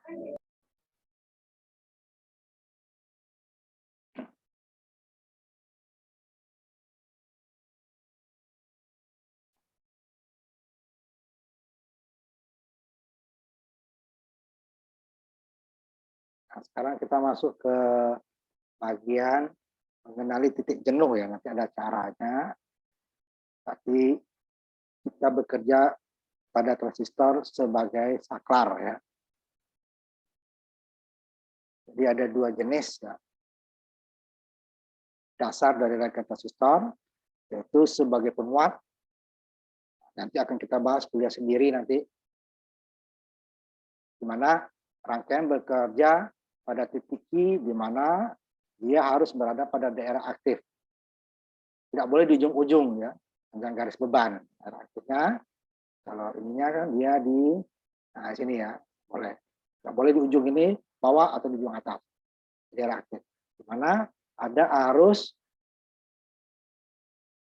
Nah, sekarang kita masuk ke bagian mengenali titik jenuh ya. Nanti ada caranya. Tapi kita bekerja pada transistor sebagai saklar ya. Jadi ada dua jenis ya. Dasar dari rangkaian transistor, yaitu sebagai penguat. Nanti akan kita bahas kuliah sendiri nanti. Di mana rangkaian bekerja pada titik Q di mana dia harus berada pada daerah aktif. Tidak boleh di ujung-ujung ya, dengan garis beban. Daerah aktifnya, kalau ininya kan dia di sini ya, boleh. Tidak boleh di ujung ini, bawah atau di ujung atas. Daerah aktif. Di mana ada arus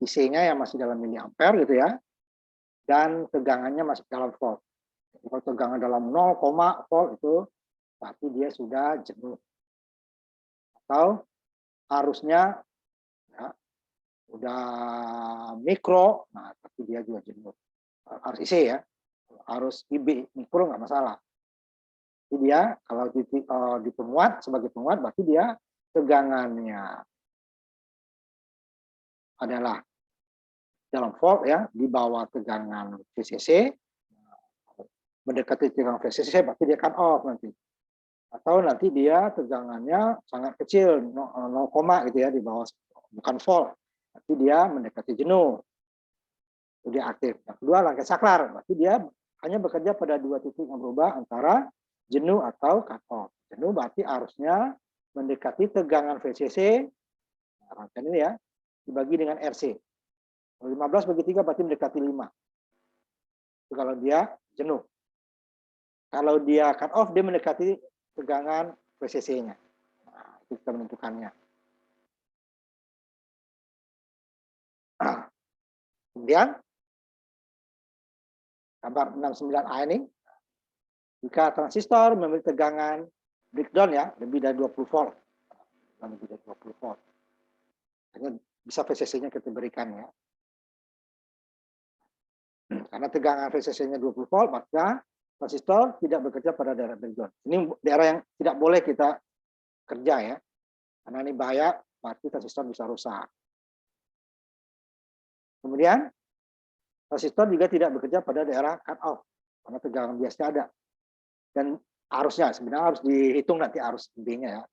IC-nya yang masih dalam miliampere gitu ya, dan tegangannya masih dalam volt. Kalau tegangan dalam 0, volt itu berarti dia sudah jenuh. Atau arusnya ya, udah mikro, nah tapi dia juga jenuh. Arus IC ya, arus IB mikro nggak masalah. Jadi dia kalau di penguat, sebagai penguat berarti dia tegangannya adalah dalam volt ya, di bawah tegangan VCC, mendekati tegangan VCC berarti dia cut off nanti. Atau nanti dia tegangannya sangat kecil, 0, gitu ya, di bawah, bukan volt, nanti dia mendekati jenuh, dia aktif. Yang kedua rangkaian saklar, berarti dia hanya bekerja pada dua titik yang berubah antara jenuh atau cut off. Jenuh berarti arusnya mendekati tegangan VCC, rangkaian ini ya, dibagi dengan RC. 15 bagi 3 berarti mendekati 5. Itu kalau dia jenuh. Kalau dia cut off, dia mendekati tegangan VCC-nya. Nah, itu kita menentukannya. Kemudian, gambar 69A ini, jika transistor memiliki tegangan breakdown ya, lebih dari 20 volt. Lebih dari 20 volt. Hanya bisa VCC-nya kita berikan ya. Karena tegangan VCC-nya 20 volt, maka transistor tidak bekerja pada daerah breakdown. Ini daerah yang tidak boleh kita kerja ya. Karena ini bahaya, berarti transistor bisa rusak. Kemudian, transistor juga tidak bekerja pada daerah cut off, karena tegangan biasanya ada. Dan arusnya, sebenarnya harus dihitung nanti arus IB-nya ya.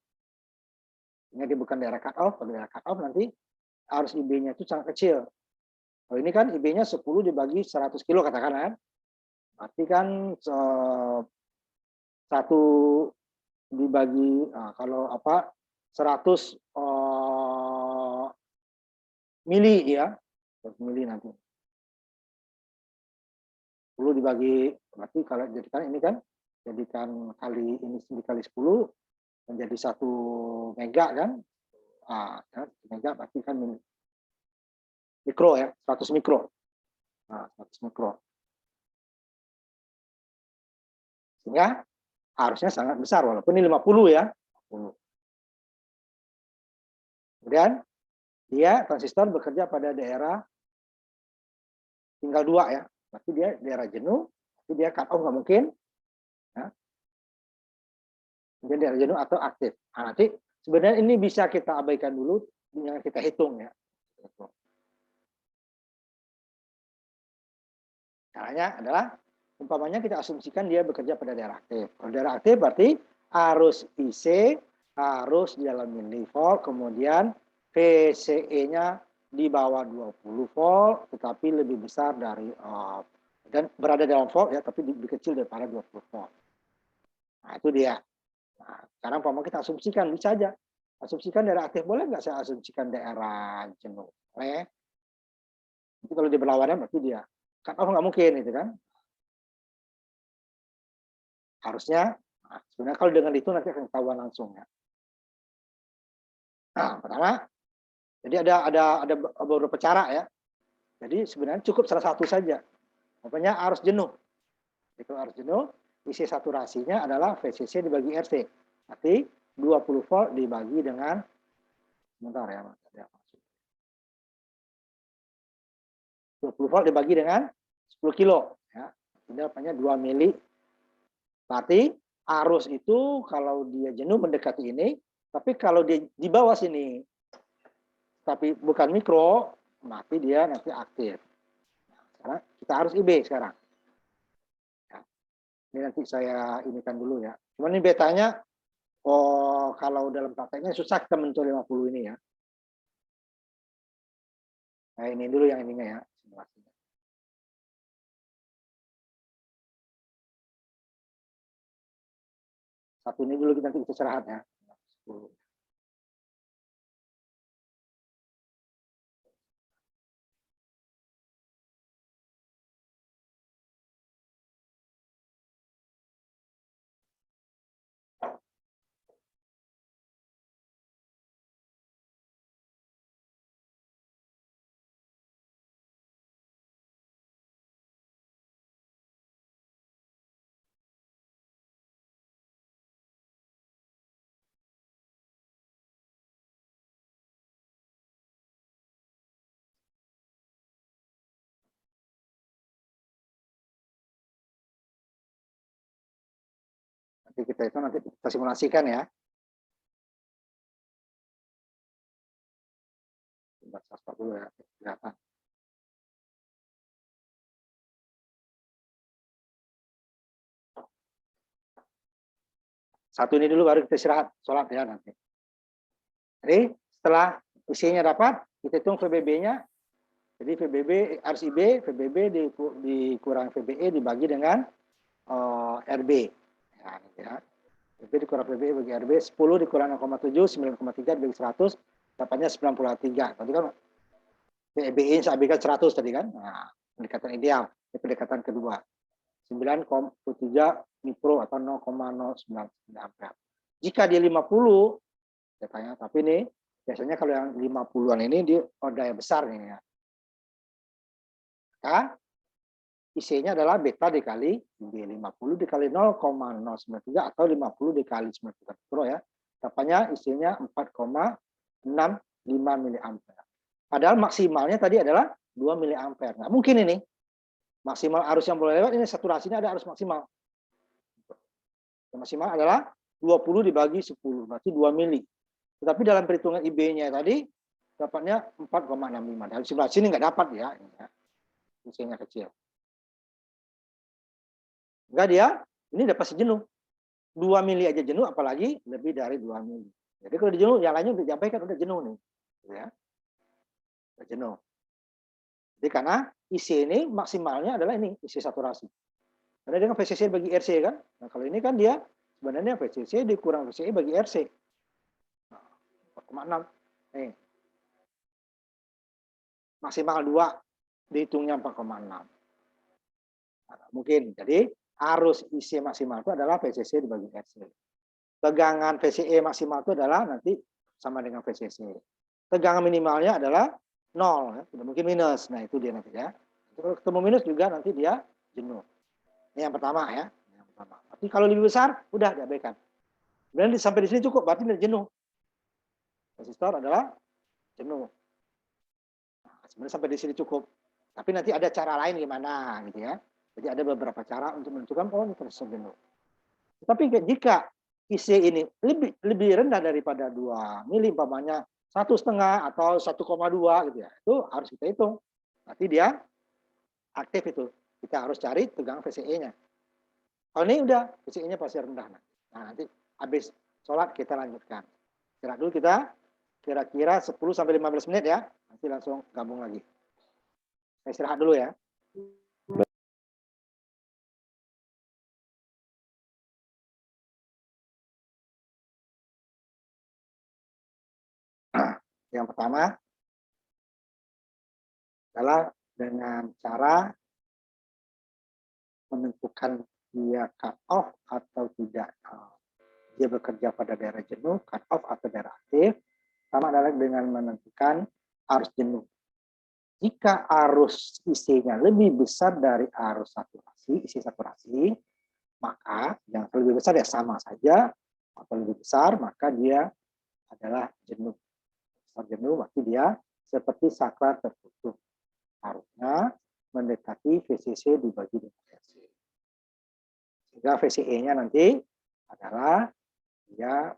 Ini bukan daerah cut off, kalau daerah cut off nanti arus IB-nya itu sangat kecil. Kalau ini kan IB-nya 10 dibagi 100 kilo katakan kan. Berarti kan 1 dibagi, kalau 100 mili ya. 100 mili nanti. 10 dibagi, berarti kalau jadikan ini kan, jadikan kali ini dikali 10, menjadi 1 mega kan. 1 mega berarti kan mikro ya, 100 mikro. 100 mikro. Sehingga harusnya sangat besar, walaupun ini 50 ya. 50. Kemudian, dia transistor bekerja pada daerah tinggal 2 ya. Berarti dia daerah jenuh, berarti dia cut off nggak mungkin. Ya. Kemudian daerah jenuh atau aktif. Nah, nanti sebenarnya ini bisa kita abaikan dulu, jangan kita hitung ya. Caranya adalah, umpamanya kita asumsikan dia bekerja pada daerah aktif. Kalau daerah aktif berarti arus IC, arus di dalam milivolt, kemudian VCE-nya di bawah 20 volt, tetapi lebih besar dari, dan berada dalam volt ya, tapi lebih kecil daripada 20 volt. Nah, itu dia. Nah, sekarang umpamanya kita asumsikan, bisa aja. Asumsikan daerah aktif, boleh nggak saya asumsikan daerah jenuh? Boleh. Itu kalau dia berlawanan berarti dia cut off nggak mungkin itu kan. Harusnya, sebenarnya kalau dengan itu nanti akan ketahuan langsung ya. Nah, pertama, jadi ada beberapa cara ya. Jadi sebenarnya cukup salah satu saja. Pokoknya arus jenuh. Itu arus jenuh. isi saturasinya adalah VCC dibagi RC. Berarti 20 volt dibagi dengan, sebentar ya, 20 volt dibagi dengan 10 kilo. Ya. Ini apanya 2 mili. Berarti arus itu kalau dia jenuh mendekati ini, tapi kalau dia di bawah sini, tapi bukan mikro, mati dia nanti aktif. Nah, sekarang kita harus IB sekarang. Ya. Ini nanti saya inikan dulu ya. Cuman ini betanya, oh kalau dalam prakteknya susah kita menentukan 50 ini ya. Nah ini dulu yang ininya ya. Satu ini dulu kita istirahat ya. 10. Nanti kita itu nanti kita simulasikan ya. 1440 ya, kelihatan. Satu ini dulu baru kita istirahat, sholat ya nanti. Jadi setelah isinya dapat, kita hitung VBB-nya. Jadi VBB RCB, VBB dikurang VBE dibagi dengan RB. Ya, ya. VB dikurang VBE bagi RB, 10 dikurang 0,7, 9,3 dibagi 100, dapatnya 93. Tadi kan VBE saya berikan 100 tadi kan. Nah, pendekatan ideal, ini pendekatan kedua. 9,3 mikro atau 0,099 ampere. Jika dia 50, saya tanya, tapi ini biasanya kalau yang 50-an ini dia daya besar nih ya. Maka IC-nya adalah beta dikali B50 dikali 0,093 atau 50 dikali 93 mikro ya. Dapatnya IC-nya 4,65 miliampere. Padahal maksimalnya tadi adalah 2 miliampere. Nah, mungkin ini maksimal arus yang boleh lewat, ini saturasinya ada arus maksimal. Yang maksimal adalah 20 dibagi 10, berarti 2 mili. Tetapi dalam perhitungan IB-nya tadi, dapatnya 4,65. Dalam sebelah sini nggak dapat ya. IC-nya kecil. Enggak dia, ini dapat sejenuh. 2 mili aja jenuh, apalagi lebih dari 2 mili. Jadi kalau di jenuh, yang lainnya udah disampaikan, udah jenuh nih. Ya. Udah jenuh. Jadi karena IC ini maksimalnya adalah ini, IC saturasi. Karena dengan VCC bagi RC kan. Nah kalau ini kan dia sebenarnya VCC dikurang VCE bagi RC. 4,6. Nih. Maksimal 2 dihitungnya 4,6. Nah, mungkin. Jadi arus IC maksimal itu adalah VCC dibagi RC. Tegangan VCE maksimal itu adalah nanti sama dengan VCC. Tegangan minimalnya adalah 0, ya. Tidak mungkin minus. Nah itu dia nanti ya. Kalau ketemu minus juga nanti dia jenuh. Ini yang pertama ya. Yang pertama. Tapi kalau lebih besar, udah diabaikan. Kemudian sampai di sini cukup, berarti dia jenuh. Resistor adalah jenuh. Nah, sebenarnya sampai di sini cukup. Tapi nanti ada cara lain gimana gitu ya. Jadi ada beberapa cara untuk menentukan ini resistor jenuh. Tapi jika IC ini lebih rendah daripada 2 mili, umpamanya 1,5 atau 1,2 gitu ya, itu harus kita hitung. Berarti dia aktif itu. Kita harus cari tegangan VCE-nya. Kalau ini udah VCE-nya pasti rendah. Nah, nanti habis sholat kita lanjutkan. Istirahat dulu kita kira-kira 10 sampai 15 menit ya. Nanti langsung gabung lagi. Saya istirahat dulu ya. Yang pertama adalah dengan cara menentukan dia cut off atau tidak. Dia bekerja pada daerah jenuh, cut off atau daerah aktif. Sama adalah dengan menentukan arus jenuh. Jika arus IC-nya lebih besar dari arus saturasi, isi saturasi, maka yang lebih besar ya sama saja, atau lebih besar maka dia adalah jenuh. Jenuh berarti dia seperti saklar tertutup. Harusnya mendekati VCC dibagi dengan VC. Sehingga VCE-nya nanti adalah dia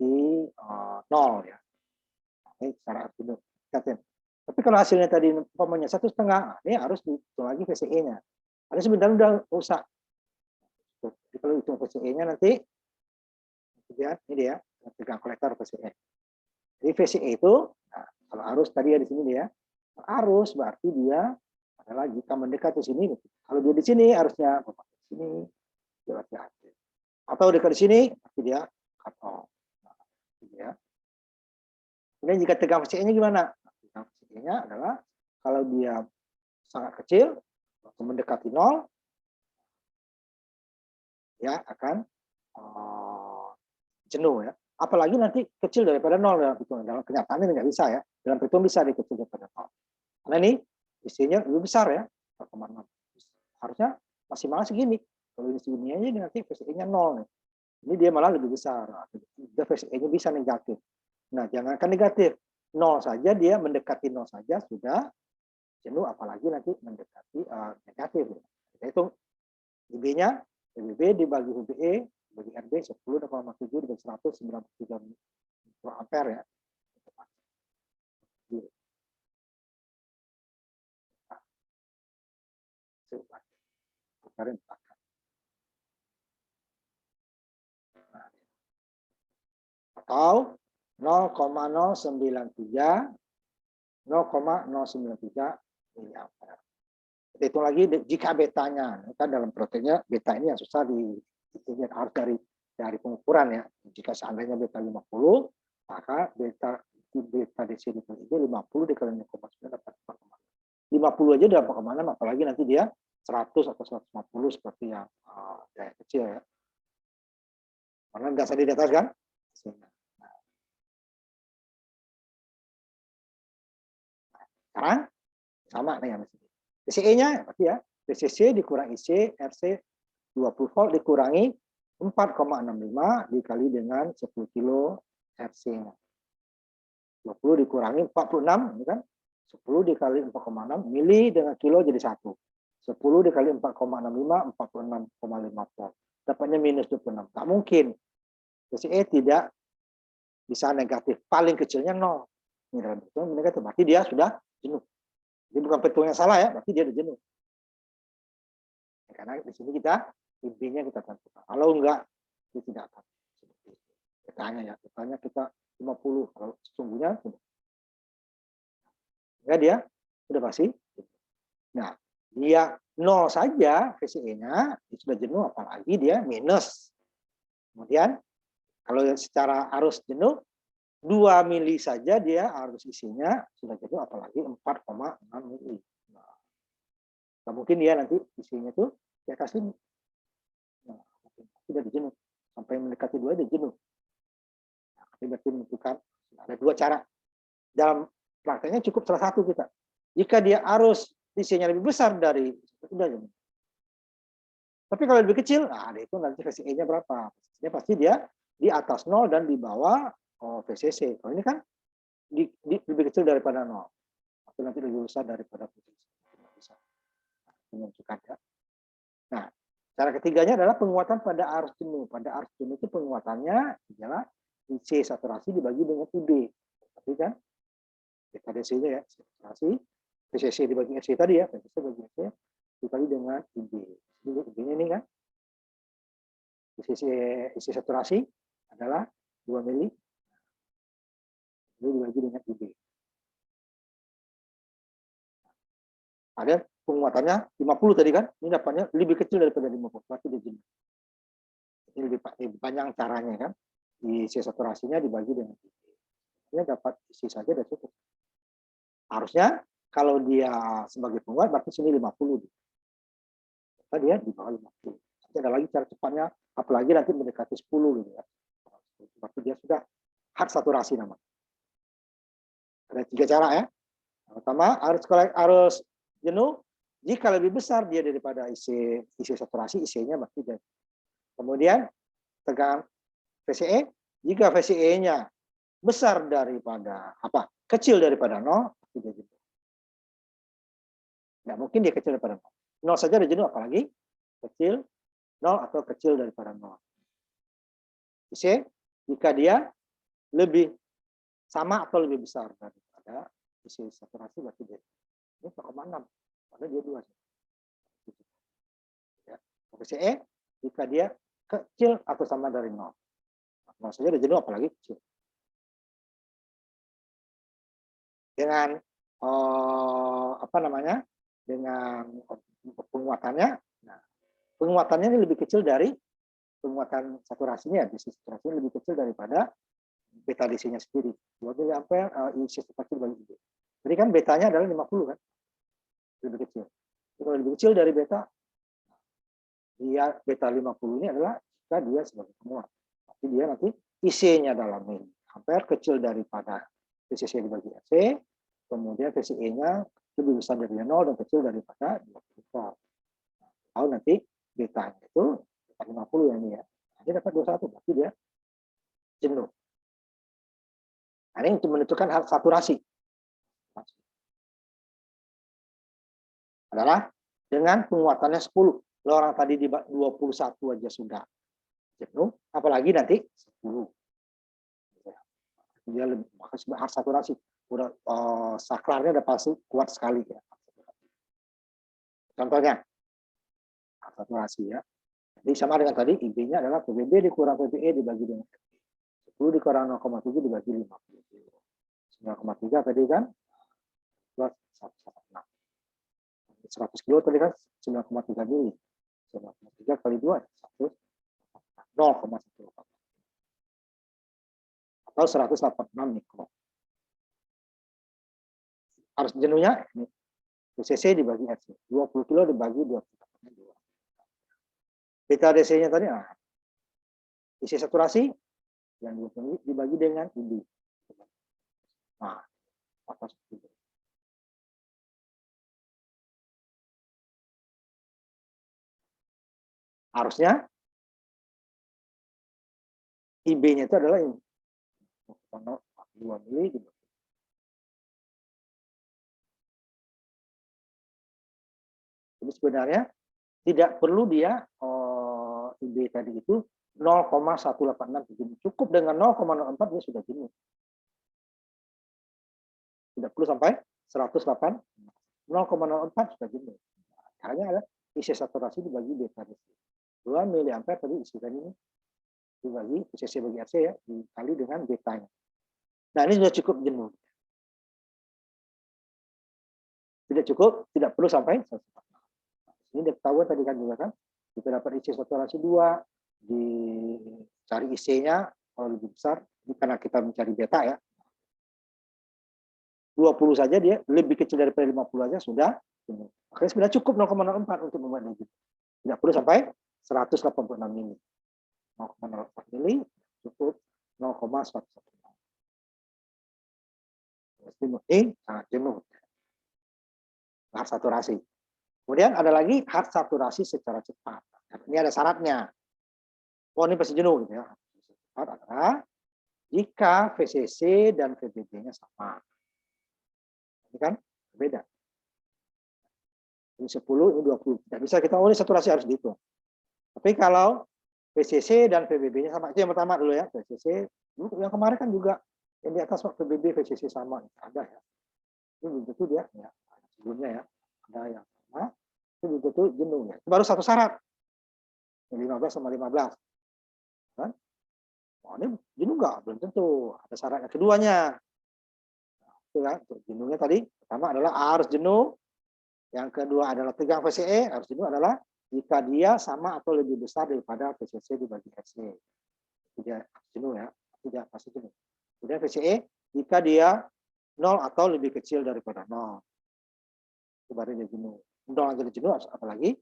di 0 ya. Ini secara jenuh. Tapi kalau hasilnya tadi umpamanya 1,5, ini harus dihitung lagi VCE-nya. Ada sebentar udah rusak. Jadi kalau hitung VCE-nya nanti, ini dia, tegang kolektor VCE. Jadi VCE itu, nah, kalau arus tadi ya di sini dia, arus berarti dia adalah jika mendekat ke sini. Kalau dia di sini harusnya di sini, dia hati. Atau dekat di sini, berarti dia cut off. Nah, ya. Kemudian jika tegang VCE-nya gimana? Tegang VCE-nya adalah kalau dia sangat kecil, waktu mendekati 0, ya akan jenuh ya. Apalagi nanti kecil daripada 0 dalam perhitungan. Dalam kenyataannya nggak bisa ya. Dalam perhitungan bisa dikecil daripada 0. Karena ini isinya lebih besar ya, 4,6. Harusnya maksimal segini. Kalau ini segini aja nanti VCE-nya 0 nih. Ini dia malah lebih besar. Dia VCE-nya bisa negatif. Nah, jangankan negatif. 0 saja dia mendekati 0 saja sudah jenuh, apalagi nanti mendekati negatif. Kita hitung IB-nya, PBB dibagi HBE, bagi RB 10,7 dibagi 193 mikroampere ya. Atau 0,093 miliampere. Hitung lagi jika betanya, kan dalam proteinnya beta ini yang susah harus dari pengukuran ya. Jika seandainya beta 50, maka beta DC di IG 50 dikali 0,9 dapat 50 aja dapat kemana, apalagi nanti dia 100 atau 150 seperti yang daya kecil ya. Karena nggak usah di atas kan? Sekarang sama dengan VCE-nya berarti ya, VCC dikurangi IC, RC 20 volt dikurangi 4,65 dikali dengan 10 kilo RC-nya. 20 dikurangi 46, kan? 10 dikali 4,6 mili dengan kilo jadi 1. 10 dikali 4,65, 46,5 volt. Dapatnya minus 26. Tak mungkin. VCE tidak bisa negatif. Paling kecilnya 0. Ini dalam hitungan negatif. Berarti dia sudah jenuh. Jadi bukan perhitungan yang salah ya, berarti dia udah jenuh. Karena di sini kita intinya kita tentukan. Kalau enggak, dia tidak akan seperti itu. Kita kita 50, kalau sesungguhnya enggak dia sudah pasti. Nah, dia 0 saja VCE-nya sudah jenuh, apalagi dia minus. Kemudian kalau secara arus jenuh 2 mili saja dia arus isinya sudah jenuh, apalagi 4,6 mili. Nah, mungkin dia nanti isinya tuh di atas ini. Nah, sudah jenuh. Sampai mendekati 2 dia jenuh. Nah, berarti menentukan ada 2 cara. Dalam prakteknya cukup salah satu kita. Jika dia arus isinya lebih besar dari sudah jenuh. Tapi kalau lebih kecil, nah itu nanti VCE-nya berapa? VCE pasti dia di atas 0 dan di bawah VCC. Kalau ini kan lebih kecil daripada 0. Atau nanti lebih besar daripada VCC. Bisa menentukan ya. Nah, cara ketiganya adalah penguatan pada arus jenuh. Pada arus jenuh itu penguatannya adalah IC saturasi dibagi dengan IB. Tapi kan DKDC-nya ya, saturasi, VCC dibagi FC tadi ya, VCC bagi FC dibagi dengan IB. IB-nya ini kan, IC saturasi adalah 2 mili, ini dibagi dengan IB. Ada penguatannya 50 tadi kan, ini dapatnya lebih kecil daripada 50, berarti dia jenuh. Ini lebih panjang caranya kan, IC saturasinya dibagi dengan IB. Ini dapat isi saja dan cukup. Harusnya kalau dia sebagai penguat berarti sini 50. Tadi dia di bawah 50. Nanti ada lagi cara cepatnya, apalagi nanti mendekati 10 gitu ya. Berarti dia sudah hard saturasi namanya. Ada 3 cara ya. Yang pertama arus jenuh Jika lebih besar dia daripada isi saturasi, IC-nya berarti dia. Kemudian tegangan VCE, jika VCE-nya besar daripada kecil daripada 0, berarti dia jenuh. Nggak mungkin dia kecil daripada 0. 0 saja dia jenuh, apalagi kecil 0 atau kecil daripada 0. IC, jika dia lebih sama atau lebih besar daripada isi saturasi, berarti dia ini 4,6, padahal dia 2. Ya. VCE, jika dia kecil atau sama dari 0. 0 saja dia jenuh, apalagi kecil. Dengan dengan penguatannya, nah, penguatannya ini lebih kecil dari penguatan saturasinya, DC saturasinya lebih kecil daripada beta DC-nya sendiri. 2 mA isi saturasi dibagi IB. Jadi kan betanya adalah 50 kan? Lebih kecil. Kalau lebih kecil dari beta, dia beta 50 ini adalah jika dia sebagai penguat. Tapi dia nanti IC-nya dalam miliampere kecil daripada VCC dibagi RC, kemudian VCE-nya lebih besar dari 0 dan kecil daripada 20 volt. Tahu nanti betanya itu 50 ya ini ya. Dia dapat 21, berarti dia jenuh. Nah, ini untuk menentukan hal saturasi. Adalah dengan penguatannya 10. Kalau orang tadi di 21 aja sudah jenuh, apalagi nanti 10. Dia lebih hard saturasi. Udah saklarnya udah pasti kuat sekali ya. Contohnya hard saturasi ya. Jadi sama dengan tadi IB-nya adalah PBB dikurang PBE dibagi dengan 10 dikurang 0,7 dibagi 50. 9,3 tadi kan 100 kilo tadi kan 9,3 mili. 9,3 kali 2 1 0,1 atau 186 mikro. Harus jenuhnya ini VCC dibagi RC. 20 kilo dibagi 2. Beta DC-nya tadi isi saturasi yang 20 dibagi dengan IB. Nah, atas itu. Harusnya IB-nya itu adalah ini. 2 mili gitu. Jadi sebenarnya tidak perlu dia IB tadi itu 0,186 cukup dengan 0,04 dia sudah jenuh. Tidak perlu sampai 108, 0,04 sudah jenuh. Caranya ada isi saturasi dibagi beta DC. 2 mA tadi isikan ini dibagi VCC bagi RC ya, dikali dengan betanya. Nah, ini sudah cukup jenuh. Tidak cukup, tidak perlu sampai 108. Ini ketahuan tadi kan juga kan, kita dapat isi saturasi 2, dicari IC-nya kalau lebih besar, karena kita mencari beta ya. 20 saja dia lebih kecil daripada 50 aja sudah jenuh. Makanya sebenarnya cukup 0,04 untuk membuat ini. Tidak perlu sampai 186 mili. 0,04 mili cukup 0,116. Ini sangat jenuh. Hard saturasi. Kemudian ada lagi hard saturasi secara cepat. Ini ada syaratnya. Oh, ini pasti jenuh gitu ya. Cepat adalah jika VCC dan VBB-nya sama. Ini kan beda. Ini 10, ini 20. Tidak bisa kita, ini saturasi harus dihitung. Tapi kalau VCC dan VBB-nya sama, itu yang pertama dulu ya. VCC, yang kemarin kan juga yang di atas VBB, VCC sama. Ada ya. Ini begitu dia, ya. Sebelumnya ya. Ada yang sama. Itu begitu jenuh ya. Itu baru satu syarat. 15 sama 15. Kan? Oh, ini jenuh nggak? Belum tentu. Ada syaratnya keduanya. Itu kan, jenuhnya tadi pertama adalah harus jenuh, yang kedua adalah tegang VCE, harus jenuh adalah jika dia sama atau lebih besar daripada VCC dibagi RC. Tidak jenuh ya, tidak pasti jenuh. Kemudian VCE jika dia 0 atau lebih kecil daripada 0. Itu baru dia jenuh. 0 aja jenuh, apalagi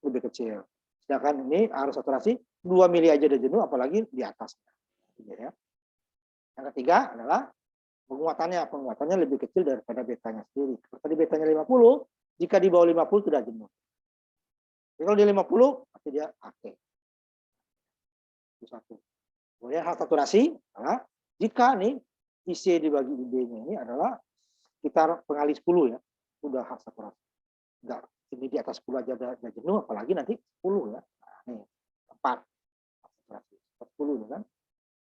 lebih kecil. Sedangkan ini harus saturasi 2 mili aja dia jenuh, apalagi di atas. Ya. Yang ketiga adalah penguatannya lebih kecil daripada betanya sendiri. Kalau tadi betanya 50, Jika di bawah 50 sudah jenuh. Jadi kalau di 50, pasti dia pakai. Itu satu. Kemudian hak saturasi adalah jika nih IC dibagi IB-nya ini adalah sekitar pengali 10 ya, udah hak saturasi. Enggak, ini di atas 10 aja udah jenuh, apalagi nanti 10 ya. Nah, nih, 4 hak saturasi. 10 nih kan.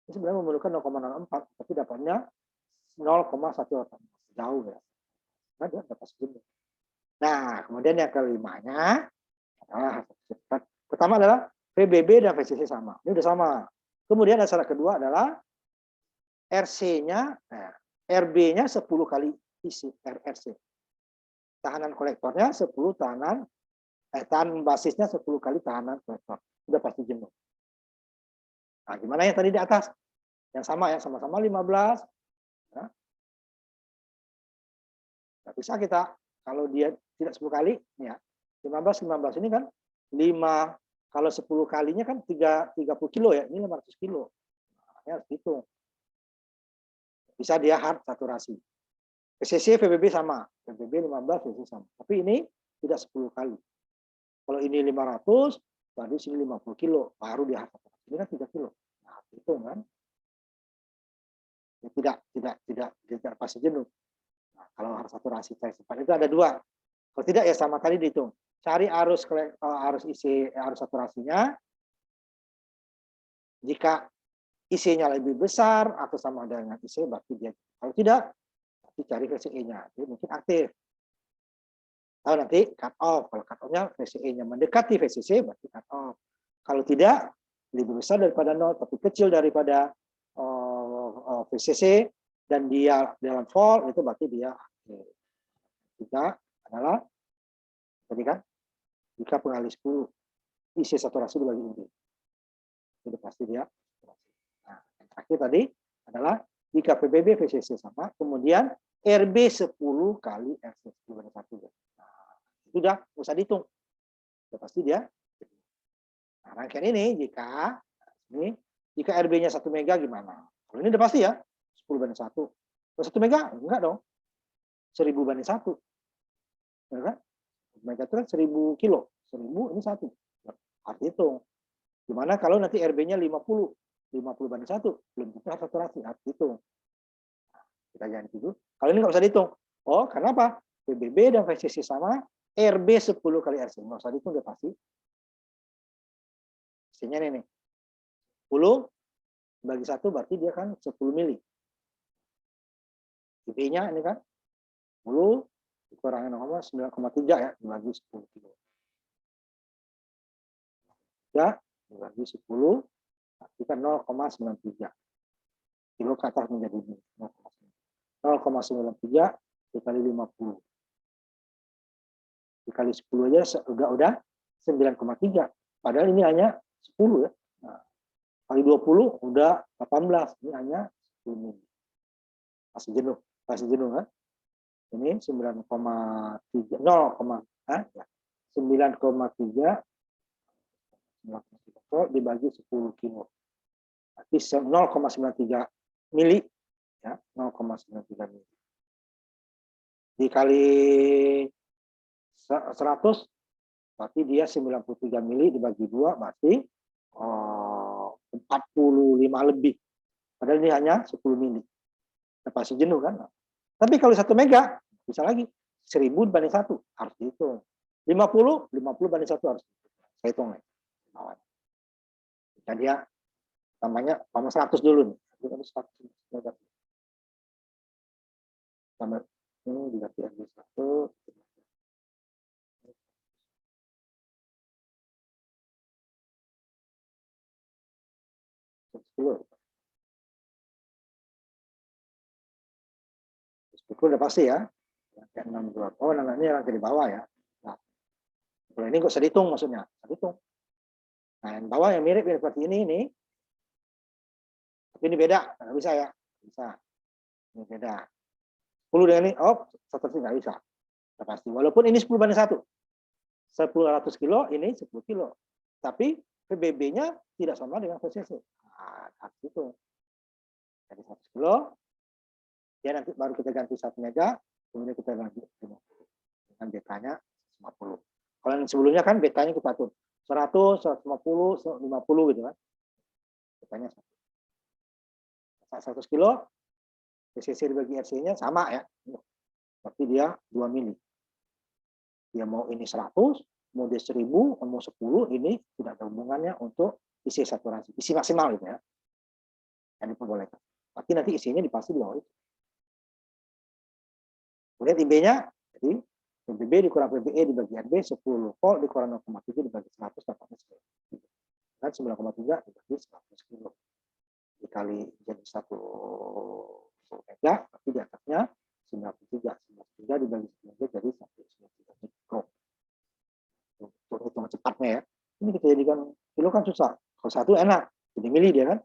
Ini sebenarnya memerlukan 0,04, tapi dapatnya 0,1 jauh ya. Nah, dia dapat sejenuh. Nah, kemudian yang kelimanya adalah pertama adalah PBB dan VCC sama. Ini udah sama. Kemudian syarat kedua adalah RC-nya, RB-nya 10 kali isi RC. Tahanan kolektornya 10 tahanan basisnya 10 kali tahanan kolektor. Sudah pasti jenuh. Nah, gimana yang tadi di atas? Yang sama ya, sama-sama 15. Ya. Nggak bisa kita, kalau dia tidak 10 kali, ya 15 ini kan 5, kalau 10 kalinya kan 30 kilo ya, ini 500 kilo. Nah, harus hitung. Bisa dia hard saturasi. PCC VBB sama, VBB 15, VCC sama. Tapi ini tidak 10 kali. Kalau ini 500, berarti sini 50 kilo, baru dia hard saturasi. Ini kan 3 kilo. Nah, hitung kan. Ya, tidak pasti jenuh. Nah, kalau hard saturasi cepat itu ada 2. Kalau tidak ya sama tadi dihitung. Cari arus isi arus saturasinya. Jika IC-nya lebih besar atau sama dengan IC, berarti dia. Kalau tidak, berarti cari VCE-nya. Jadi mungkin aktif. Kalau nanti cut off. Kalau cut off-nya VCE-nya mendekati VCC, berarti cut off. Kalau tidak, lebih besar daripada 0, tapi kecil daripada VCC, dan dia dalam fault, itu berarti dia aktif. Tiga adalah, tadi kan, jika pengalih 10, isi saturasi dibagi ini. Itu pasti dia. Nah, yang terakhir tadi adalah jika PBB VCC sama, kemudian RB 10 kali RC 10 banding 1. Nah, itu udah usah dihitung. Sudah pasti dia. Nah, rangkaian ini jika RB-nya 1 mega gimana? Kalau ini udah pasti ya, 10 banding 1. Kalau 1 mega enggak dong. 1000 banding 1. Ya kan? Mega itu kan 1000 kilo. 1000 ini 1. Harus hitung. Gimana kalau nanti RB-nya 50 banding 1, belum tentu saturasi, harus hitung. Kita jangan gitu. Kalau ini nggak usah dihitung. Oh, kenapa? PBB dan VCC sama, RB 10 kali RC. Nggak usah dihitung, udah pasti. Pastinya ini nih. 10 bagi 1 berarti dia kan 10 mili. IB-nya ini kan 10 dikurangi 9,3 ya, dibagi 10 kilo. Ya, dibagi 10, kita 0,93. Kilo ke atas menjadi 0,93 dikali 50. Dikali 10 aja udah 9,3. Padahal ini hanya 10 ya. Nah, kali 20 udah 18. Ini hanya 10 mili. Masih jenuh kan? Ini 9,3 9,3 dibagi 10 kilo. Berarti 0,93 mili ya, 0,93 mili. Dikali 100 berarti dia 93 mili dibagi 2 berarti 45 lebih. Padahal ini hanya 10 mili. Pasti jenuh kan? Tapi kalau 1 mega bisa lagi 1000 banding 1 harus dihitung. 50 banding 1 harus saya hitung nih. Jadi ya tambahnya 100 dulu nih. 100 tambah ini dikasih RB1 10. Itu udah pasti ya. Yang 62. Oh, ini yang di bawah ya. Nah, kalau ini nggak usah dihitung maksudnya. Dihitung. Nah, yang bawah yang mirip seperti ini. Tapi ini beda. Nggak bisa ya. Bisa. Ini beda. 10 dengan ini, satu nggak bisa. Udah pasti. Walaupun ini 10 banding 1. 100 kilo, ini 10 kilo. Tapi PBB-nya tidak sama dengan VCC. Nah, itu. Jadi 100 kilo, ya nanti baru kita ganti 1 mega, kemudian kita ganti 50. dengan betanya 150. Kalau yang sebelumnya kan betanya kita atur 100, 150, 150 gitu kan. Betanya 100 kilo, PCC dibagi RC-nya sama ya. Berarti dia 2 mili. Dia mau ini 100, mau dia 1000, mau 10, ini tidak ada hubungannya untuk isi saturasi, isi maksimal gitu ya. Yang diperbolehkan. Tapi nanti isinya dipasti di bawah itu. Kemudian IB-nya, jadi PBB dikurang PBE dibagi RB, 10 volt dikurang 0,7 dibagi 100, dapatnya 10. Dan 9,3 dibagi 100 kilo. Dikali jadi 1 mega, tapi di atasnya 93. 93 dibagi 1 mega jadi 1,93 mikro. Untuk hitung cepatnya ya. Ini kita jadikan kilo kan susah. Kalau 1 enak, jadi mili dia kan.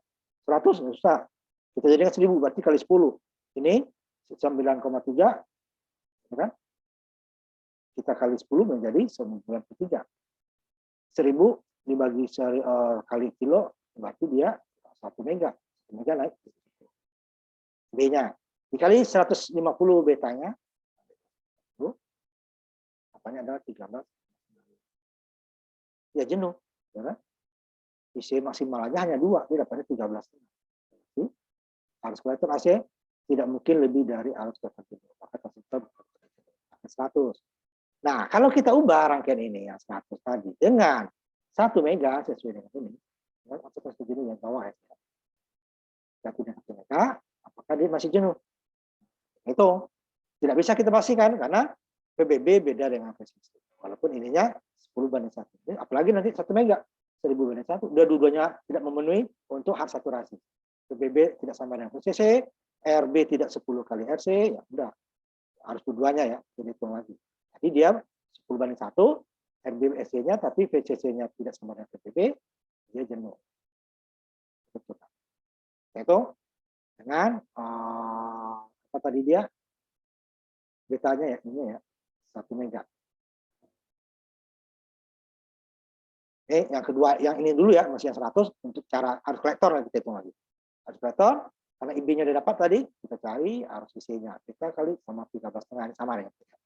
100 susah. Kita jadikan 1000 berarti kali 10. Ini 9,3 ya kan? Kita kali 10 menjadi 93. 1000 dibagi kali kilo berarti dia 1 mega. 1 mega naik. B-nya dikali 150 betanya. Apanya adalah 13. Ya jenuh, ya kan? Isi maksimal aja hanya 2, dia dapatnya 13. Arus kolektor AC tidak mungkin lebih dari arus kolektor jenuh. Maka tetap 100. Nah, kalau kita ubah rangkaian ini yang 100 tadi dengan 1 mega sesuai dengan ini, arus kolektor jenuh yang bawah ya. Jika tidak 1 mega, apakah dia masih jenuh? Itu tidak bisa kita pastikan karena PBB beda dengan PCC. Walaupun ininya 10 banding 1. Apalagi nanti 1 mega, 1000 banding 1, dua-duanya tidak memenuhi untuk hak saturasi. PBB tidak sama dengan PCC, RB tidak 10 kali RC, ya udah. Harus keduanya ya, dihitung lagi. Jadi dia 10 banding 1, RB SC-nya, tapi PCC-nya tidak sama dengan PBB, dia jenuh. Itu dengan apa tadi dia? Betanya ya, ini ya, 1 mega. Yang kedua, yang ini dulu ya, masih yang 100, untuk cara arus kolektor nanti kita hitung lagi. Arus kolektor, karena IB-nya udah dapat tadi, kita cari arus VC-nya. Kita kali sama 13,5, ini sama dengan kita.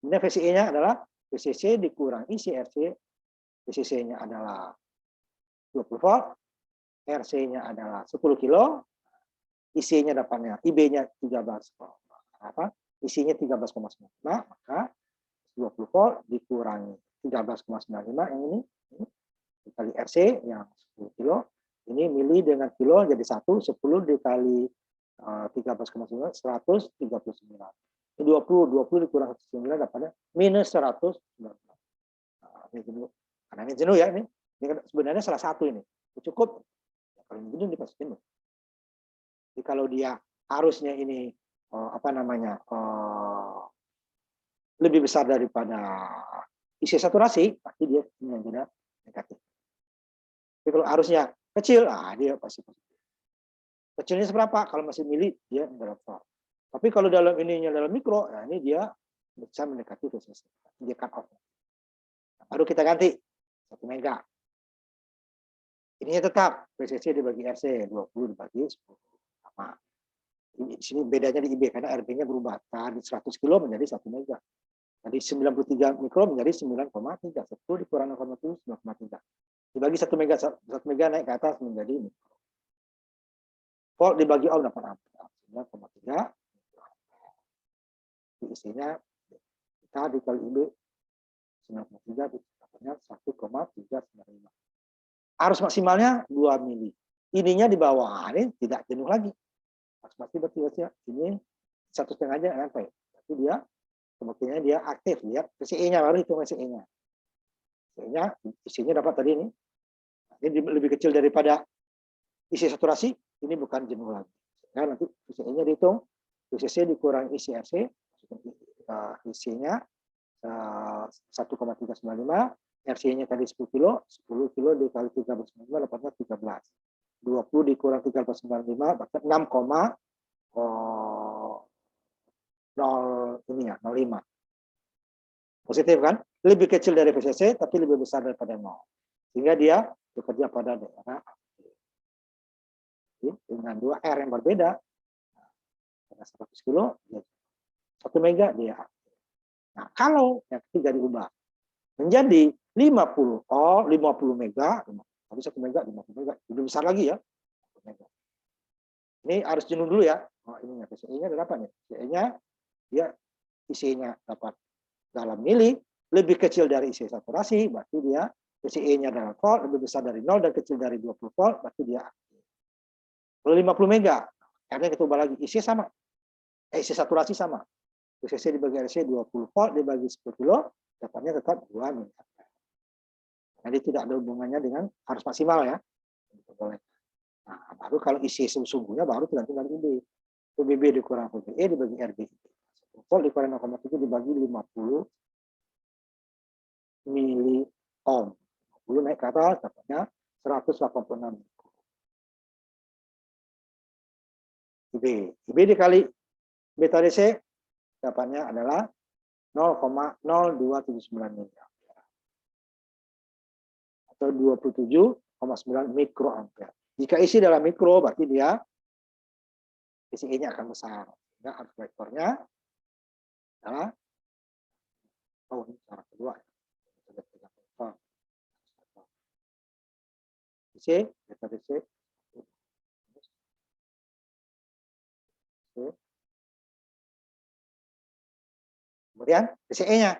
Kemudian VCE-nya adalah VCC dikurang isi RC, VCC-nya adalah 20 volt, RC-nya adalah 10 kilo, isinya dapatnya, IB-nya 13, isinya 13,95, maka 20 volt dikurangi 13,95 yang ini dikali RC yang 10 kilo, ini mili dengan kilo jadi 1, 10 dikali 13,9, 139. 20 dikurang 109 dapatnya minus 100. Nah, ini jenuh. Karena ini jenuh ya, ini sebenarnya salah satu ini. Cukup, kalau ini jenuh dipasti jenuh. Jadi kalau dia harusnya ini lebih besar daripada isi saturasi, pasti dia menjadi negatif. Tapi kalau arusnya kecil, dia pasti positif. Kecilnya seberapa? Kalau masih mili, dia berapa? Tapi kalau dalam ininya dalam mikro, nah ini dia bisa mendekati PCC. Dia cut off. Baru kita ganti 1 mega. Ininya tetap PCC dibagi RC, 20 dibagi 10. Sama. Di sini bedanya di IB karena RB-nya berubah. Tadi 100 kilo menjadi 1 mega. Jadi 93 mikro menjadi 9,3. 10 dikurang 0,7, 9,3. Dibagi 1 mega, 1 mega naik ke atas menjadi mikro. Volt dibagi ohm dapat ampere. 9,3. Isinya kita dikali IB 93 dapatnya 1,395. Arus maksimalnya 2 mili. Ininya di bawah, ini tidak jenuh lagi. Pasti berarti ini 1,5 aja sampai. Tapi dia kemungkinannya dia aktif, lihat PCE-nya baru itu PCE-nya. PCE-nya isinya dapat tadi ini. Ini lebih kecil daripada isi saturasi, ini bukan jenuh lagi. Nah, nanti PCE-nya dihitung, PCC dikurang isi RC, isinya 1,395, RC-nya tadi 10 kilo dikali 13,95 dapatnya 13. 20 dikurang 13,95 dapat 0,05. Positif kan? Lebih kecil dari PCC tapi lebih besar daripada 0. Sehingga dia bekerja pada daerah dengan 2 R yang berbeda. Pada 100 kilo, 1 mega dia. Nah, kalau yang ketiga diubah menjadi 50 volt, 50 mega, tapi 1 mega, 50 mega, lebih besar lagi ya. Ini harus jenuh dulu ya. Oh, ini PCI-nya berapa nih? PCI-nya dia IC-nya dapat dalam mili, lebih kecil dari IC saturasi, berarti dia PCI-nya dalam volt, lebih besar dari 0 dan kecil dari 20 volt, berarti dia aktif. Kalau 50 mega, akhirnya kita ubah lagi, IC sama, IC saturasi sama. PCC dibagi RC 20 volt, dibagi 10 kilo, dapatnya tetap 2 mili. Jadi tidak ada hubungannya dengan harus maksimal ya. Nah, baru kalau isi sesungguhnya baru nanti dari IB. PBB dikurang PBE dibagi RB. 1 volt dikurang 0,7 dibagi 50 mili ohm. 50 naik ke atas dapatnya 186 IB. IB dikali beta DC dapatnya adalah 0,0279 mili atau 27,9 mikroampere. Jika isi dalam mikro berarti dia PCI-nya akan besar. Sehingga arus vektornya adalah ini cara kedua. DC, beta DC. Kemudian PCE-nya.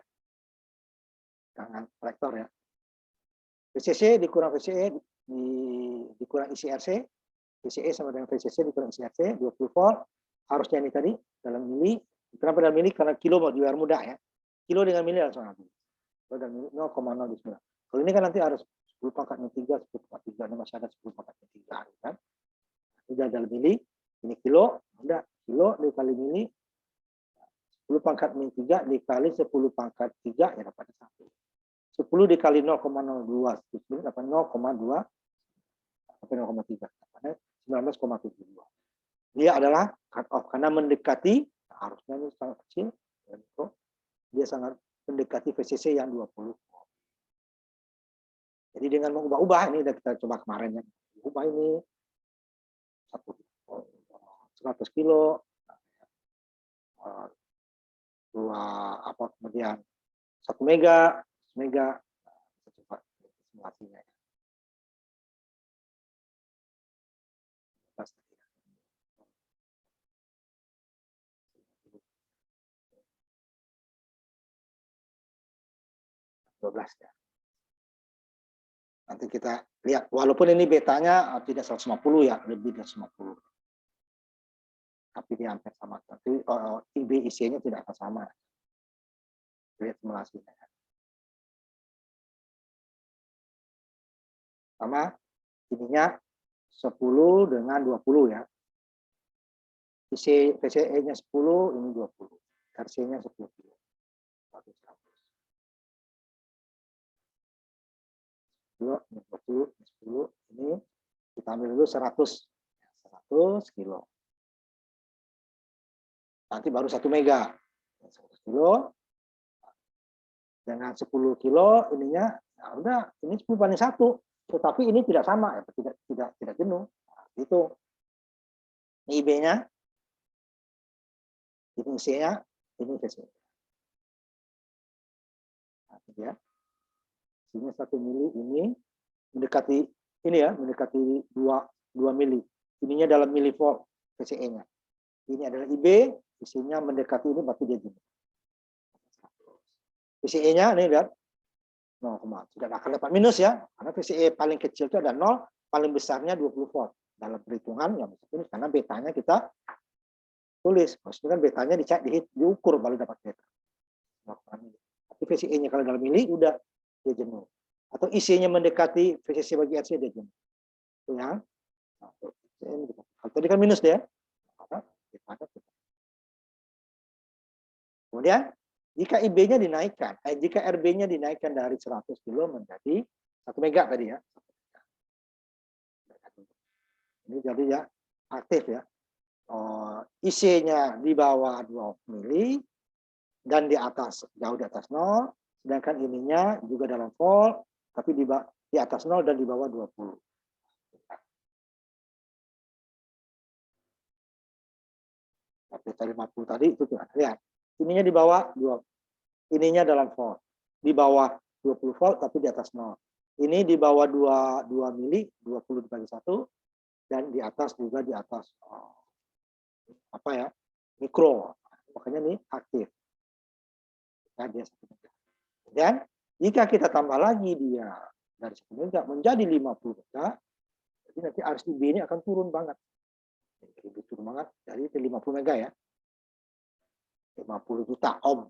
Jangan vektor ya. VCC dikurang VCE dikurang ICRC. VCE sama dengan VCC dikurang ICRC 20 volt. Harusnya ini tadi dalam mili. Kenapa dalam mili? Karena kilo biar mudah ya. Kilo dengan mili langsung habis. Kalau dalam mili 0,09. Kalau ini kan nanti harus 10 pangkat 3, 10 pangkat 3. Ini masih ada 10 pangkat 3. Kan? Sudah dalam mili. Ini kilo. Udah kilo dikali mili. 10 pangkat min 3 dikali 10 pangkat 3 ya dapat 1. 10 dikali 0,02 dapat 0,2 sampai 0,3 dapatnya 19,72. Dia adalah cut off karena mendekati harusnya ini sangat kecil dia sangat mendekati VCC yang 20. Jadi dengan mengubah-ubah ini kita coba kemarin ya. Ubah ini 100 kilo kemudian 1 mega cepat simulasinya. Ya. Nanti kita lihat walaupun ini betanya tidak 150 ya, lebih dari 150. Tapi dia hampir sama. Tapi IB IC-nya tidak akan sama. Lihat simulasinya. Sama ininya 10 dengan 20 ya. IC PCE-nya 10, ini 20. RC-nya 10 kilo. 10, ini kita ambil dulu 100 kilo. Nanti baru 1 mega. 100 kilo. Dengan 10 kilo ininya, nah udah ini 10 banding 1. Tetapi ini tidak sama, ya, tidak jenuh. Nah, itu. Ini IB-nya. Ini IC-nya, ini VC. Nah, ya. Sini 1 mili ini mendekati ini ya, mendekati 2 mili. Ininya dalam milivolt VCE-nya. Ini adalah IB, isinya mendekati ini berarti dia jenuh. VCE-nya ini lihat 0, tidak akan dapat minus ya, karena VCE paling kecil itu ada 0, paling besarnya 20 volt. Dalam perhitungan yang ini karena betanya kita tulis, maksudnya kan betanya diukur baru dapat beta. Tapi VCE-nya kalau dalam mili udah dia jenuh. Atau IC-nya mendekati VCC bagi RC dia jenuh. Itu ya. Kalau tadi kan minus dia. Kemudian jika IB-nya dinaikkan, jika RB-nya dinaikkan dari 100 kilo menjadi 1 mega tadi ya. Ini jadi ya aktif ya. IC-nya di bawah 2 mili dan di atas jauh di atas 0, sedangkan ininya juga dalam volt tapi di atas 0 dan di bawah 20. Tapi 50 tadi itu tuh lihat. Ininya di bawah 2 ininya dalam volt. Di bawah 20 volt tapi di atas 0. Ini di bawah 2 mili, 20 dibagi 1, dan di atas juga di atas apa ya, mikro. Makanya ini aktif. Nah, dia 1 mega. Dan jika kita tambah lagi dia dari 1 mega menjadi 50 mega, jadi nanti RSIB ini akan turun banget. Lebih turun banget dari 50 mega ya. 50 juta ohm.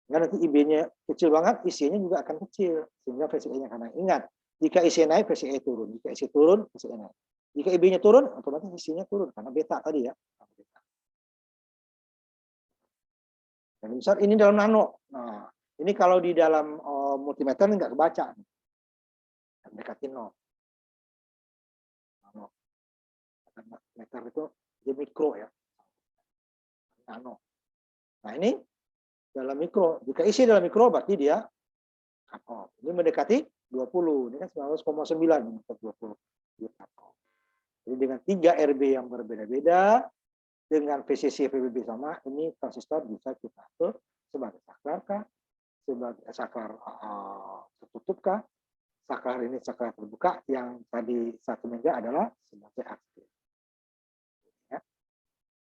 Nah, nanti IB-nya kecil banget, IC-nya juga akan kecil. Sehingga VCE-nya akan naik. Ingat, jika IC naik, VCE turun. Jika IC turun, VCE naik. Jika IB-nya turun, otomatis IC-nya turun. Karena beta tadi ya. Dan besar ini dalam nano. Nah, ini kalau di dalam multimeter nggak kebaca. Mendekati 0. Nano. Meter itu dia mikro ya. Nano. Nah, ini dalam mikro. Jika isi dalam mikro, berarti dia cut off. Ini mendekati 20. Ini kan 19,9 untuk 20. Jadi dengan 3 RB yang berbeda-beda, dengan VCC VBB sama, ini transistor bisa kita atur sebagai saklar kah, sebagai saklar tertutup kah, saklar ini saklar terbuka, yang tadi 1 mega adalah sebagai aktif. Ya.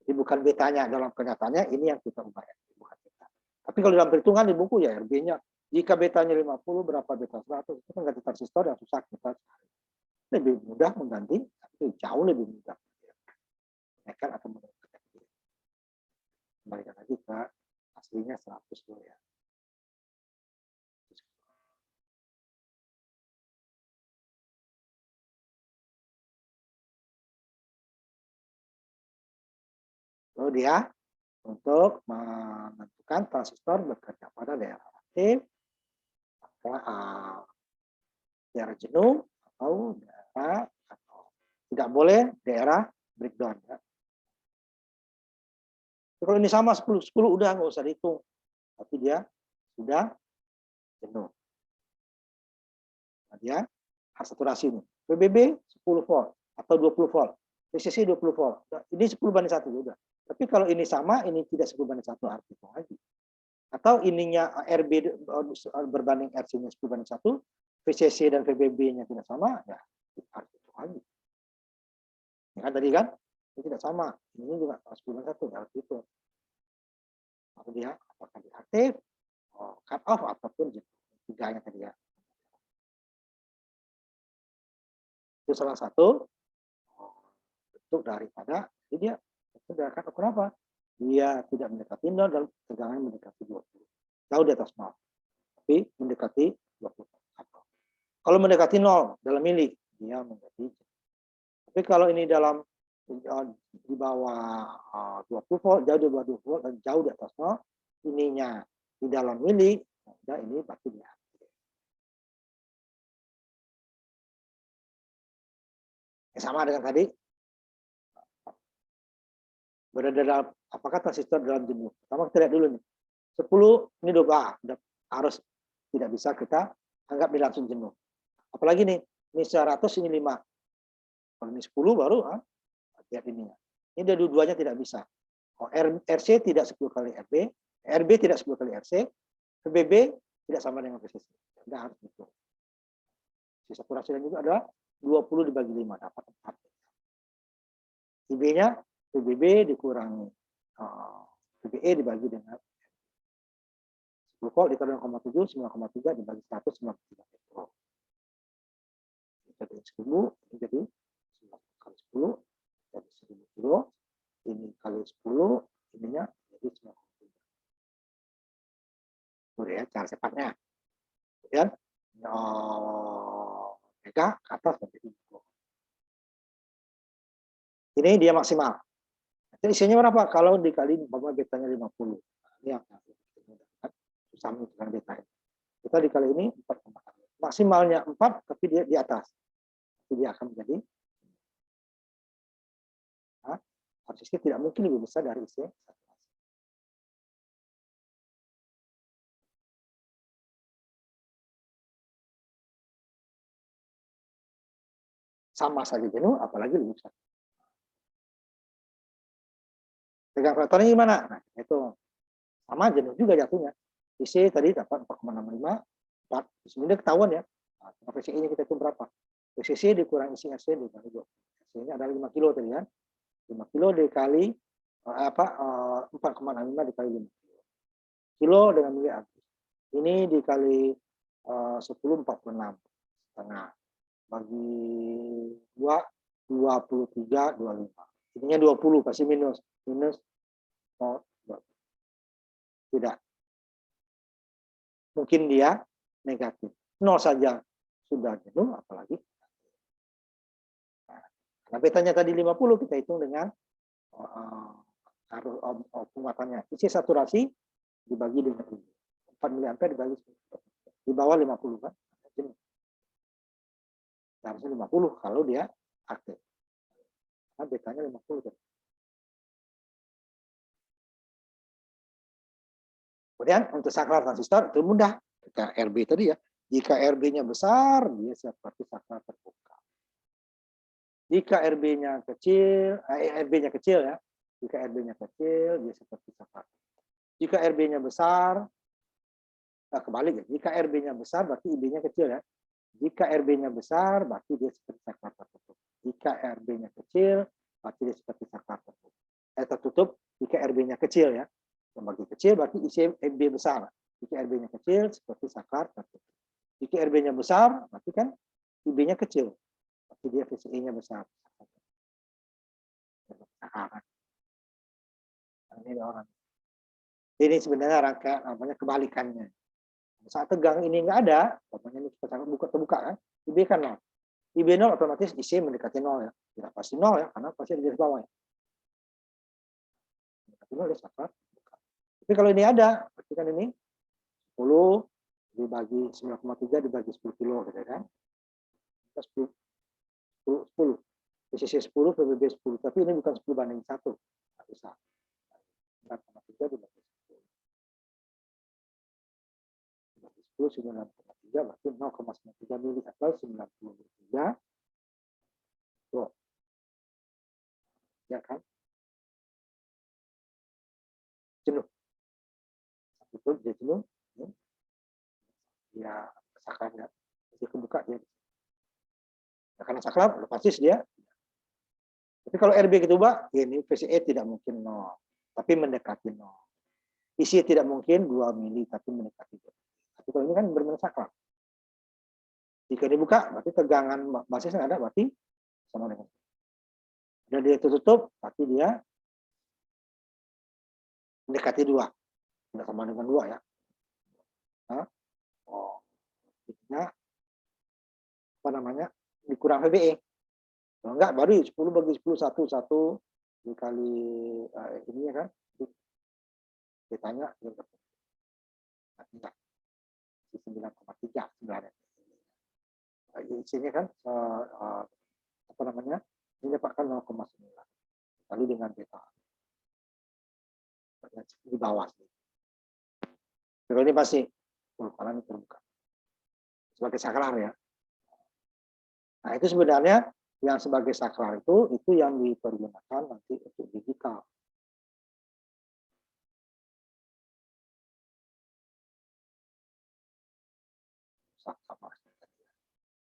Jadi bukan betanya, dalam kenyataannya ini yang kita ubah, bukan beta. Tapi kalau dalam perhitungan di buku ya RB-nya, jika betanya 50, berapa beta 100, itu kan ganti transistor yang susah kita cari. Lebih mudah mengganti, tapi jauh lebih mudah. Menaikkan atau menurunkan. Kembalikan lagi ke aslinya 100 dulu ya. Lalu dia untuk menentukan transistor bekerja pada daerah aktif, daerah jenuh, atau daerah tidak boleh daerah breakdown. Ya. Kalau ini sama 10 udah nggak usah dihitung, tapi dia sudah jenuh. Nah, dia harus saturasi ini. PBB 10 volt atau 20 volt, VCC 20 volt. Nah, ini 10/1 udah. Tapi kalau ini sama, ini tidak 10/1 arti itu lagi. Atau ininya RB berbanding RC-nya 10/1, VCC dan VBB-nya tidak sama, ya arti itu lagi. Ya kan tadi kan? Ini tidak sama. Ini juga 10/1, harus itu. Lalu dia apakah dia aktif, cut off, ataupun tiganya tadi ya. Itu salah satu bentuk daripada dia tidak cut off. Kenapa? Dia tidak mendekati 0 dan tegangan mendekati 20. Jauh di atas 0. Tapi mendekati 20. Kalau mendekati 0 dalam mili, dia menjadi. Tapi kalau ini dalam di bawah 20 volt, jauh di bawah 20 volt dan jauh di atas 0, ininya di dalam mili, nah ini pasti dia. Sama dengan tadi. Berada dalam, apakah transistor dalam jenuh? Pertama kita lihat dulu nih. 10 ini 2 harus tidak bisa kita anggap dia langsung jenuh. Apalagi nih, ini 100 ini 5. Kalau ini 10 baru lihat ininya. Ini dari dua-duanya tidak bisa. RC tidak 10 kali RB, RB tidak 10 kali RC, VBB tidak sama dengan VCC. Tidak harus itu. Sisa saturasinya juga adalah 20 dibagi 5 dapat 4. IB-nya VBB dikurangi VBE dibagi dengan 10 volt dikali 0,7, 9,3 dibagi 100, 93 mikro. Jadi 10, ini jadi 9 kali 10, jadi 1000 kilo. Ini kali 10, ininya jadi 93. Itu ya cara cepatnya. Kemudian mega ke atas menjadi mikro. Ini dia maksimal. Jadi isinya berapa? Kalau dikali betanya 50. Ini yang susah menentukan beta. Kita dikali ini 4,4. Maksimalnya 4, tapi dia di atas. Jadi dia akan menjadi harusnya tidak mungkin lebih besar dari IC. Sama saja jenuh, apalagi lebih besar. Tegang faktornya gimana? Nah, itu Sama jenuh juga jatuhnya. VC tadi dapat 4,65, 4. Sebenarnya ketahuan ya. Nah, VCI-nya kita hitung berapa? VCC dikurang isi RC dikali 20. RC-nya adalah 5 kilo tadi kan. 5 kilo dikali 4,65 dikali 5 kilo. Kilo dengan mili Agustus. Ini dikali 10, 46 setengah. Bagi 2, 23, 25. Ininya 20, pasti minus. Minus 0, tidak. Mungkin dia negatif. 0 saja sudah jenuh, apalagi. Nah, karena betanya tadi 50, kita hitung dengan penguatannya. Isi saturasi dibagi dengan 4 mA dibagi 10. Di bawah 50 kan. Harusnya 50 kalau dia aktif. Nah, betanya 50 kan. Kemudian untuk saklar transistor itu mudah. Kita RB tadi ya. Jika RB-nya besar, dia seperti saklar terbuka. Jika RB-nya kecil, RB-nya kecil ya. Jika RB-nya kecil, dia seperti saklar. Jika RB-nya besar, kebalik ya. Jika RB-nya besar, berarti IB-nya kecil ya. Jika RB-nya besar, berarti dia seperti saklar tertutup. Jika RB-nya kecil, berarti dia seperti saklar tertutup. Tertutup jika RB-nya kecil ya. Semakin kecil berarti isi RB besar. Jika RB-nya kecil seperti saklar tertutup. Jika RB-nya besar, berarti kan IB-nya kecil. Berarti dia VCI-nya besar. Ini orang. Ini sebenarnya rangka namanya kebalikannya. Saat tegang ini nggak ada, namanya ini kita buka terbuka kan, IB kan 0. IB 0 otomatis IC mendekati 0 ya. Tidak pasti 0 ya, karena pasti di garis bawah ya. Mendekati 0 ya saklar. Tapi kalau ini ada, berarti kan ini 10 dibagi 9,3 dibagi 10 kilo gitu kan. 10. PCC 10, PBB 10. Tapi ini bukan 10 banding 1. Nggak bisa. 9,3 dibagi 10. Dibagi 10, 9,3 berarti 0,93 mili atau 93. Tuh. Ya kan? Jenuh. Itu dia jenuh. Ya, sakarnya. Dia kebuka dia. Ya, karena saklar, pasti dia. Tapi kalau RB ketubah, ini VCE tidak mungkin 0, tapi mendekati 0. Isi tidak mungkin 2 mili, tapi mendekati 2. Tapi kalau ini kan benar-benar saklar. Jika dibuka, berarti tegangan basisnya ada, berarti sama dengan. Dan dia tertutup, berarti dia mendekati 2. Tidak sama dengan 2 ya. Nah, apa namanya, dikurang VBE. Kalau enggak, baru 10 bagi 10, 1 dikali ini ya kan. Ditanya, enggak. 9,3 sebenarnya. Isinya kan, apa namanya, ini dapatkan 0,9. Kali dengan beta. Di bawah. Kalau ini pasti, kalau ini terbuka. Sebagai saklar ya. Nah, itu sebenarnya yang sebagai saklar itu yang dipergunakan nanti untuk digital.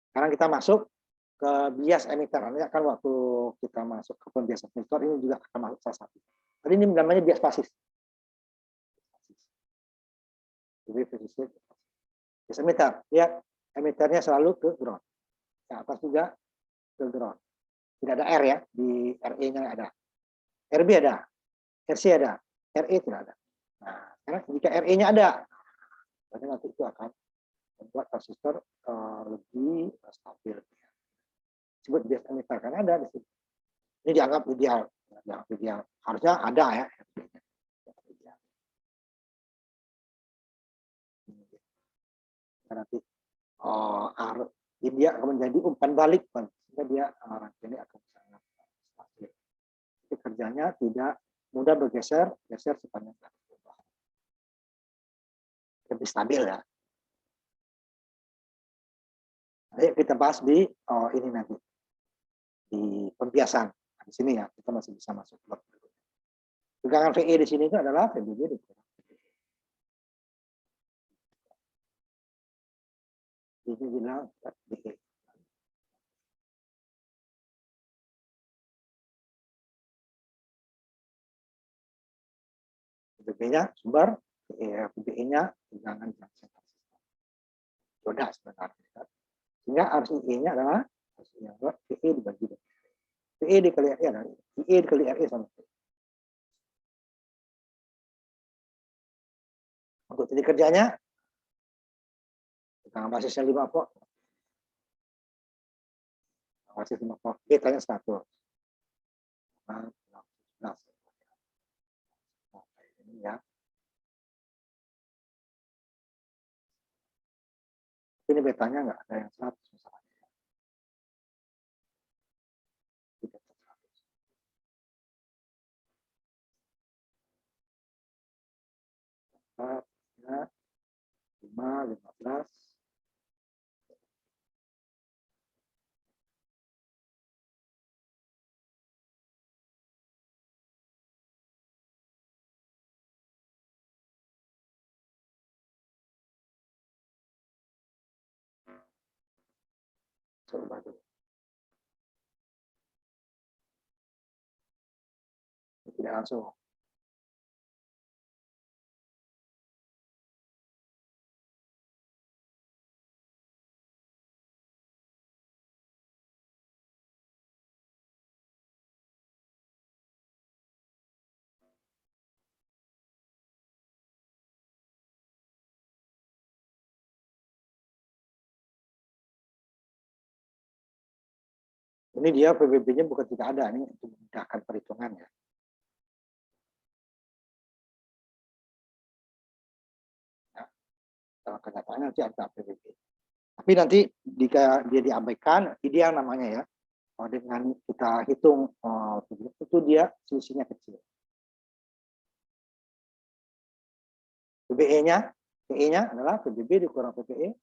Sekarang kita masuk ke bias emitter. Nanti akan waktu kita masuk ke pembias emitter ini juga akan masuk salah satu. Tadi ini namanya bias basis. Bias emitter, ya emitternya selalu ke ground. Ke atas juga ke ground. Tidak ada R ya, di RE-nya ada. RB ada, RC ada, RE tidak ada. Nah, karena jika RE-nya ada, berarti nanti itu akan membuat transistor lebih stabil. Disebut bias emitter karena ada di sini. Ini dianggap ideal, harusnya ada ya. Nanti dia akan menjadi umpan balik, sehingga dia ini akan sangat stabil. Jadi kerjanya tidak mudah bergeser sepanjang lebih stabil ya. Ayo kita bahas di ini nanti di pembiasan. Di sini ya kita masih bisa masuk. Tegangan VE di sini itu adalah VBB dikurang. Ini bilang DE. PBB-nya sumber, PBE-nya tegangan jangkauan sistem. Jodoh sebenarnya. Sehingga arus IE-nya adalah PE dibagi dengan PE dikali RE adalah IE dikali RE sama P. Untuk titik kerjanya, tegangan basisnya 5 volt. Basis 5 volt. B tanya 100. Nah, 11. Ini ya. Ini betanya nggak ada yang 100 misalnya. Tidak 100. Ya, 5, 15. Coba dulu. Tidak langsung. Ini dia PBB-nya bukan tidak ada, ini untuk memudahkan perhitungan ya. Dalam kenyataan nanti ada PBB. Tapi nanti jika dia diabaikan, ideal namanya ya. Dengan kita hitung itu dia selisihnya kecil. PBE-nya, PE-nya adalah PBB dikurang PPE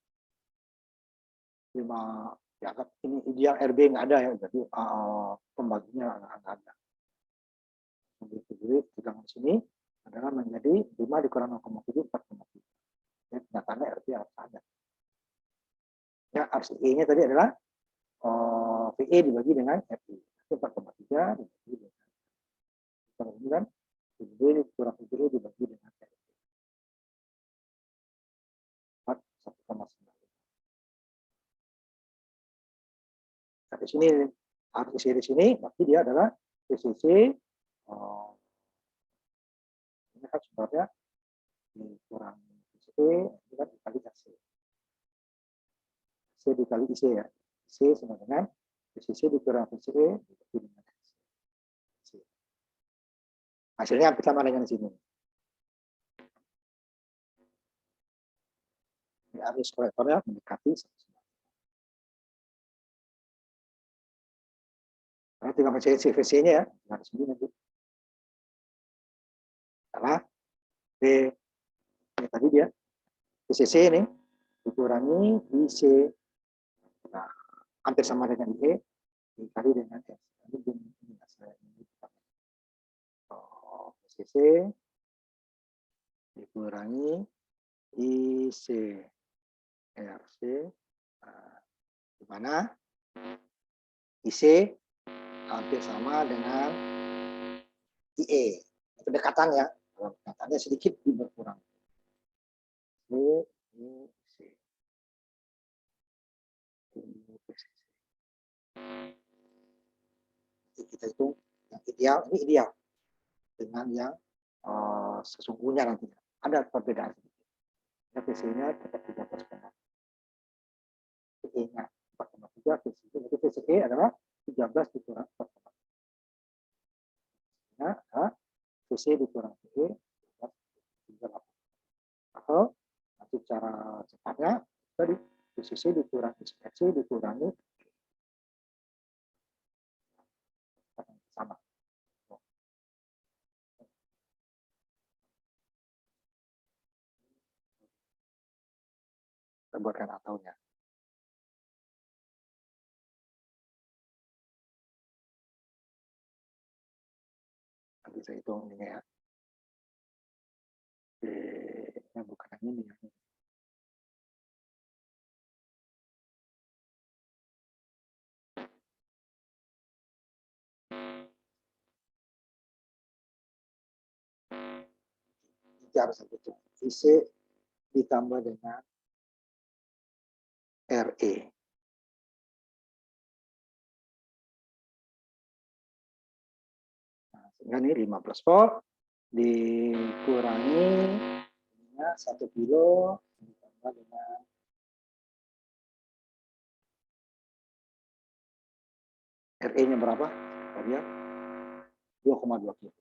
5, dianggap ini ideal RB nggak ada ya, jadi pembaginya nggak ada. PBB tegangan sini adalah menjadi 5 dikurang 0,7 4,3. Ya, kenyataannya RB harus ada. Ya, arus E-nya tadi adalah PE dibagi dengan RB. 4,3 dibagi dengan kemudian PBB dikurang PBE dibagi dengan RB. 1,9. Nah, di sini arus di sini berarti dia adalah PCC ini kan sebabnya dikurang PCE itu kan dikali AC. C dikali IC ya. C sama dengan PCC dikurang PCE dibagi dengan AC. Hasilnya hampir sama dengan di sini. Ini arus kolektornya mendekati 1,9. Karena tinggal mencari CVC-nya ya, nah di sini nanti adalah P ini tadi dia PCC ini dikurangi IC, nah, hampir sama dengan IE dikali dengan S. Ini saya ini PCC dikurangi IC RC, di mana IC hampir sama dengan IE. Pendekatan ya, pendekatannya sedikit berkurang. Kita hitung yang ideal, ini ideal dengan yang sesungguhnya nantinya. Ada perbedaan sedikit. PC-nya tetap 13,4. PE-nya 4,3, jadi PCE adalah 13 dikurang 4,3. Nah, PC dikurang PE 13,38. Atau nanti cara cepatnya tadi PCC dikurangi SPC dikurangi sama. Kita buatkan ataunya. Nanti saya hitung ini ya. Bukan yang ini ya. harus satu. IC ditambah dengan RE. Nah, sehingga ini 15 volt dikurangi 1 kilo ditambah dengan RE-nya berapa? Kita lihat 2,2 kilo.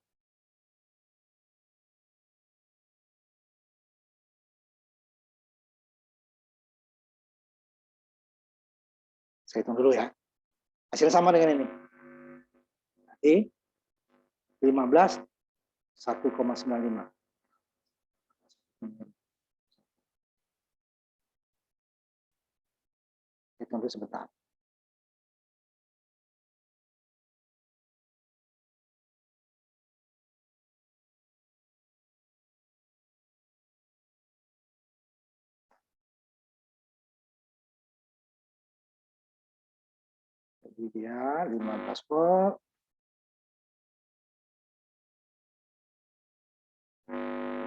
Saya hitung dulu ya. Hasilnya sama dengan ini. Nanti 15 1,95. Hitung dulu sebentar. Jadi dia 15 volt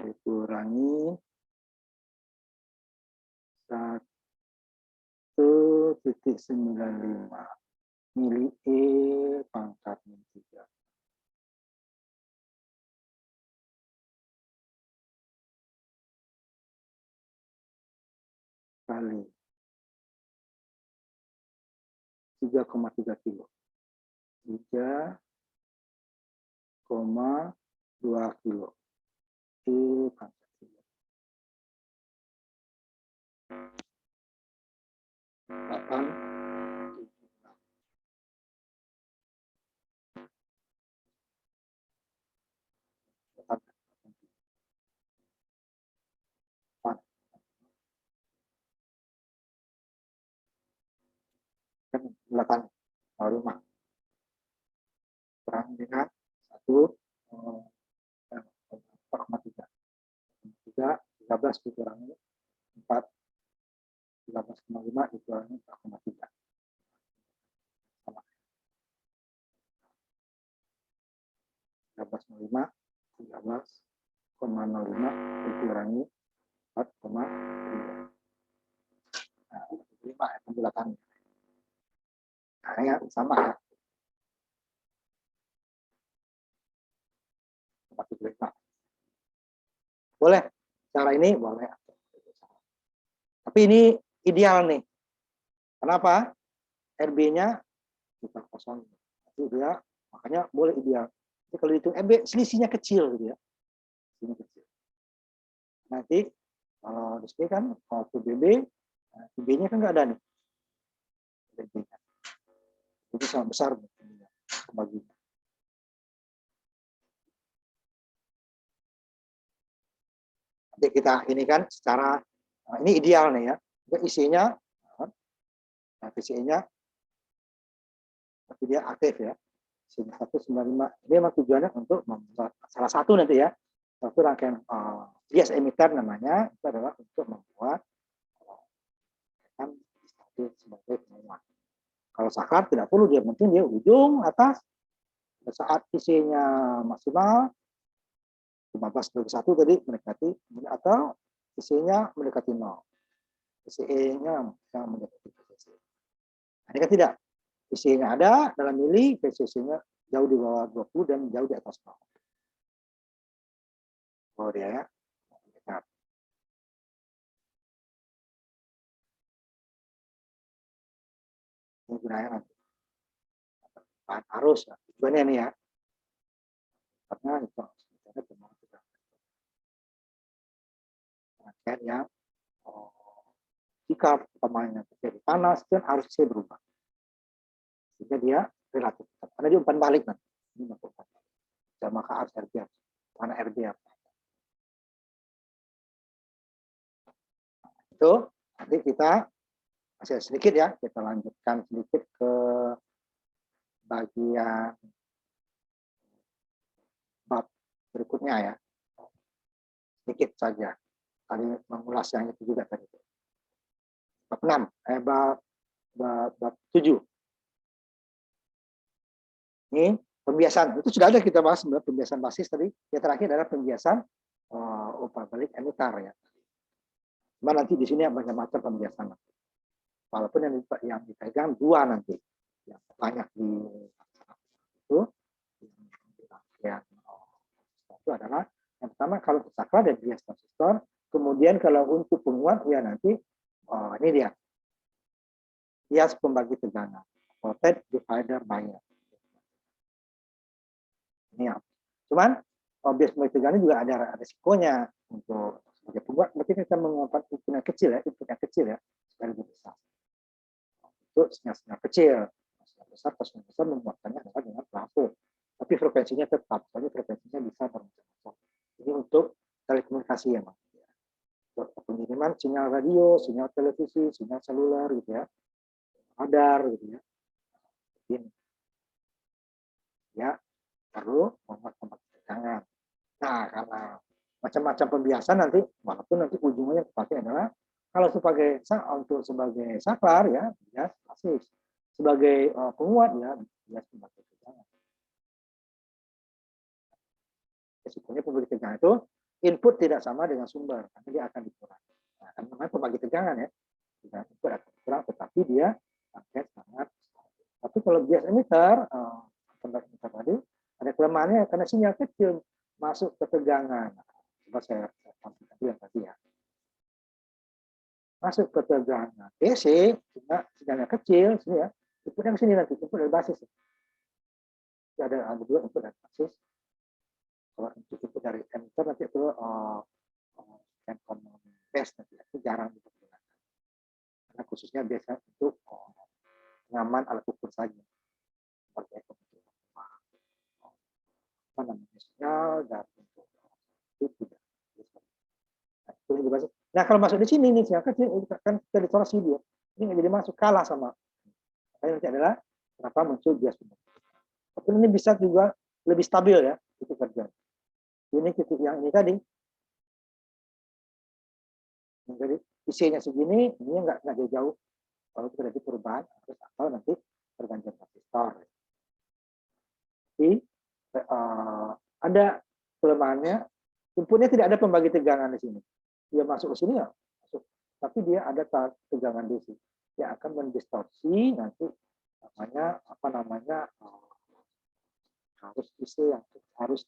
dikurangi 1,95 mili E pangkat 3. Kali 3,3 kilo. 3,2 kilo. E pangkat 3. 8. Kan 8,5 kurang dengan 4,3. 13 dikurangi 4, 13,5 dikurangi 4,3. 13,5, 13,05 dikurangi 4,3. Nah, 5 ya pembulatannya. Nah, ya, sama ya. 4,5. Boleh, cara ini boleh. Tapi ini ideal nih. Kenapa? RB-nya kita kosong. Itu dia, makanya boleh ideal. Jadi kalau itu RB selisihnya kecil gitu ya. Selisihnya kecil. Nanti kalau di sini kan kalau BB, BB-nya kan nggak ada nih. BB-nya. Jadi sangat besar baginya. Nanti kita ini kan secara ini ideal nih ya. Isinya VCE-nya tapi dia aktif ya. 195. Ini memang tujuannya untuk membuat salah satu nanti ya. Satu rangkaian gas emitter namanya itu adalah untuk membuat sebagai penguat. Kalau saklar tidak perlu, dia penting dia ujung atas saat isinya maksimal 15,1 tadi mendekati atau isinya mendekati 0. VCE-nya yang mendekati VCC. Nah, ini kan tidak. VCE-nya ada dalam mili, VCC-nya jauh di bawah 20 dan jauh di atas 0. Oh dia ya. Ini gunanya nanti. Arus, tujuannya nih ya. Karena itu rangkaian yang jika umpamanya terjadi panas dan arusnya berubah. Sehingga dia relatif tetap. Karena dia umpan balik nanti. Ini umpan balik. Dan maka arus RB, mana RB apa. Itu nanti kita masih sedikit ya, kita lanjutkan sedikit ke bagian bab berikutnya ya. Sedikit saja. Tadi mengulas yang itu juga tadi. Bab 6, bab 7. Ini pembiasan. Itu sudah ada kita bahas pembiasan basis tadi. Yang terakhir adalah pembiasan umpan balik emitter ya. Cuma nanti di sini banyak macam pembiasan. Walaupun yang dipegang dua nanti, yang banyak di itu, ya, itu adalah yang pertama kalau untuk saklar dan bias transistor. Kemudian kalau untuk penguat ya nanti ini dia bias pembagi tegangan, voltage divider bias. Ini ya. Cuman bias pembagi tegangan juga ada resikonya untuk sebagai penguat. Berarti kita menguatkan input yang kecil ya, supaya lebih besar. Untuk sinyal-sinyal kecil, sinyal besar memuatkannya adalah dengan plafon. Tapi frekuensinya tetap, jadi frekuensinya bisa bermacam-macam. Ini untuk telekomunikasi ya, Mas. Untuk pengiriman sinyal radio, sinyal televisi, sinyal seluler gitu ya, radar gitu ya. Ini ya perlu membuat tempat tegangan. Nah, karena macam-macam pembiasan nanti, walaupun nanti ujungnya pakai adalah kalau sebagai saklar ya, bias basis. Sebagai penguat ya, bias pembagi tegangan. Resikonya pembagi tegangan itu input tidak sama dengan sumber, karena dia akan dikurangi. Nah, kan namanya pembagi tegangan ya, input akan kurang, tetapi dia pakai sangat. Tapi kalau bias emitter, tadi ada kelemahannya karena sinyal kecil masuk ke tegangan. Coba saya tampilkan yang tadi ya. Masuk ke tegangan DC, sinyalnya kecil, sini ya. Inputnya ke sini nanti, input dari basis. Ada dua input dari basis. Kalau input dari emitter nanti itu test nanti itu jarang digunakan. Karena khususnya biasa untuk pengaman alat ukur saja. Seperti apa namanya sinyal dan untuk itu tidak. Nah kalau masuk di sini nih sinyal kecil kan kita distorsi dia. Ini nggak jadi masuk, kalah sama. Makanya nanti adalah kenapa muncul bias. Tapi ini bisa juga lebih stabil ya itu kerja. Ini titik yang ini tadi. Jadi isinya segini, ini nggak jauh-jauh. Kalau terjadi perubahan atau nanti pergantian transistor. Jadi ada kelemahannya, inputnya tidak ada pembagi tegangan di sini. Dia masuk ke sini ya, masuk. Tapi dia ada tegangan DC yang akan mendistorsi nanti namanya harus DC yang harus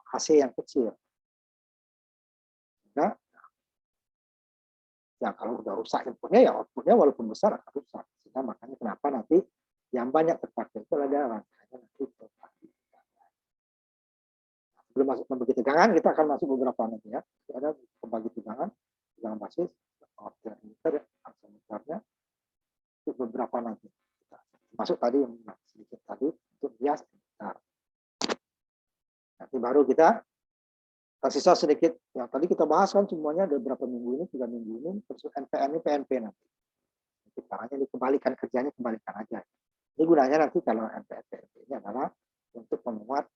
AC yang kecil. Nah, ya kalau udah rusak inputnya ya outputnya walaupun besar akan rusak. Sehingga makanya kenapa nanti yang banyak terpakai itu adalah rangkaian nanti pembagi tegangan. Sebelum masuk pembagi tegangan kita akan masuk beberapa nanti ya. Ada pembagi tegangan basis, emitter, akseleratornya itu beberapa nanti. Masuk tadi yang sedikit tadi untuk bias emitter. Nanti baru kita tersisa sedikit yang tadi kita bahas kan semuanya ada berapa minggu ini, 3 minggu ini, terus NPN ini PNP nanti. Caranya dikembalikan, kerjanya kembalikan aja. Ini gunanya nanti kalau NPN PNP ini adalah untuk memuat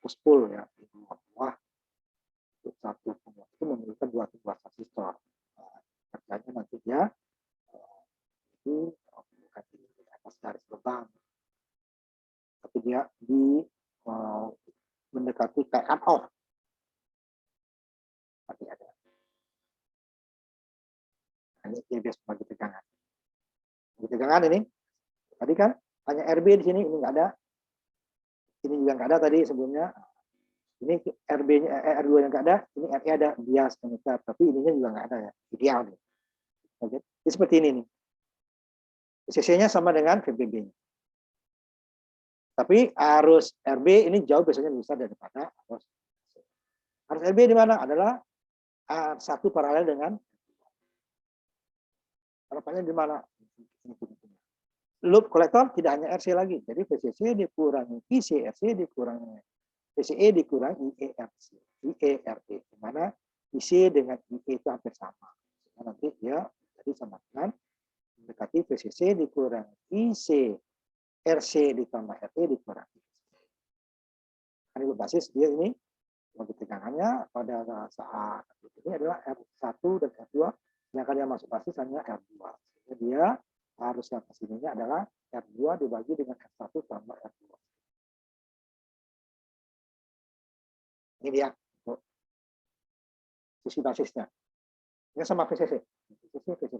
push pull ya, buah untuk satu penguat itu memiliki dua transistor. Kerjanya nanti dia itu bukan di atas garis lubang, tapi dia di mendekati cut off. Tapi ada. Ini bias bagi tegangan. Bagi tegangan ini tadi kan hanya RB di sini, ini nggak ada. Ini juga nggak ada tadi sebelumnya. Ini RB-nya R2 yang nggak ada, ini RE ada bias emitter, tapi ininya juga nggak ada ya. Ideal nih. Oke. Jadi seperti ini nih. CC-nya sama dengan VBB-nya. Tapi arus RB ini jauh biasanya lebih besar daripada arus. Arus RB di mana? Adalah satu paralel dengan harapannya di mana? Loop kolektor tidak hanya RC lagi. Jadi VCC dikurangi IC, RC dikurangi PCE dikurangi IERC, IERE, di mana IC dengan IE itu hampir sama. Sehingga nanti dia jadi sama dengan mendekati VCC dikurangi IC, RC ditambah RE dikurangi. Kan basis dia ini bagi tegangannya pada saat ini adalah R1 dan R2, sedangkan yang masuk basis hanya R2. Sehingga dia harus yang kesininya adalah R2 dibagi dengan R1 tambah R2. Ini dia untuk posisi basisnya. Ini sama VCC. VCC.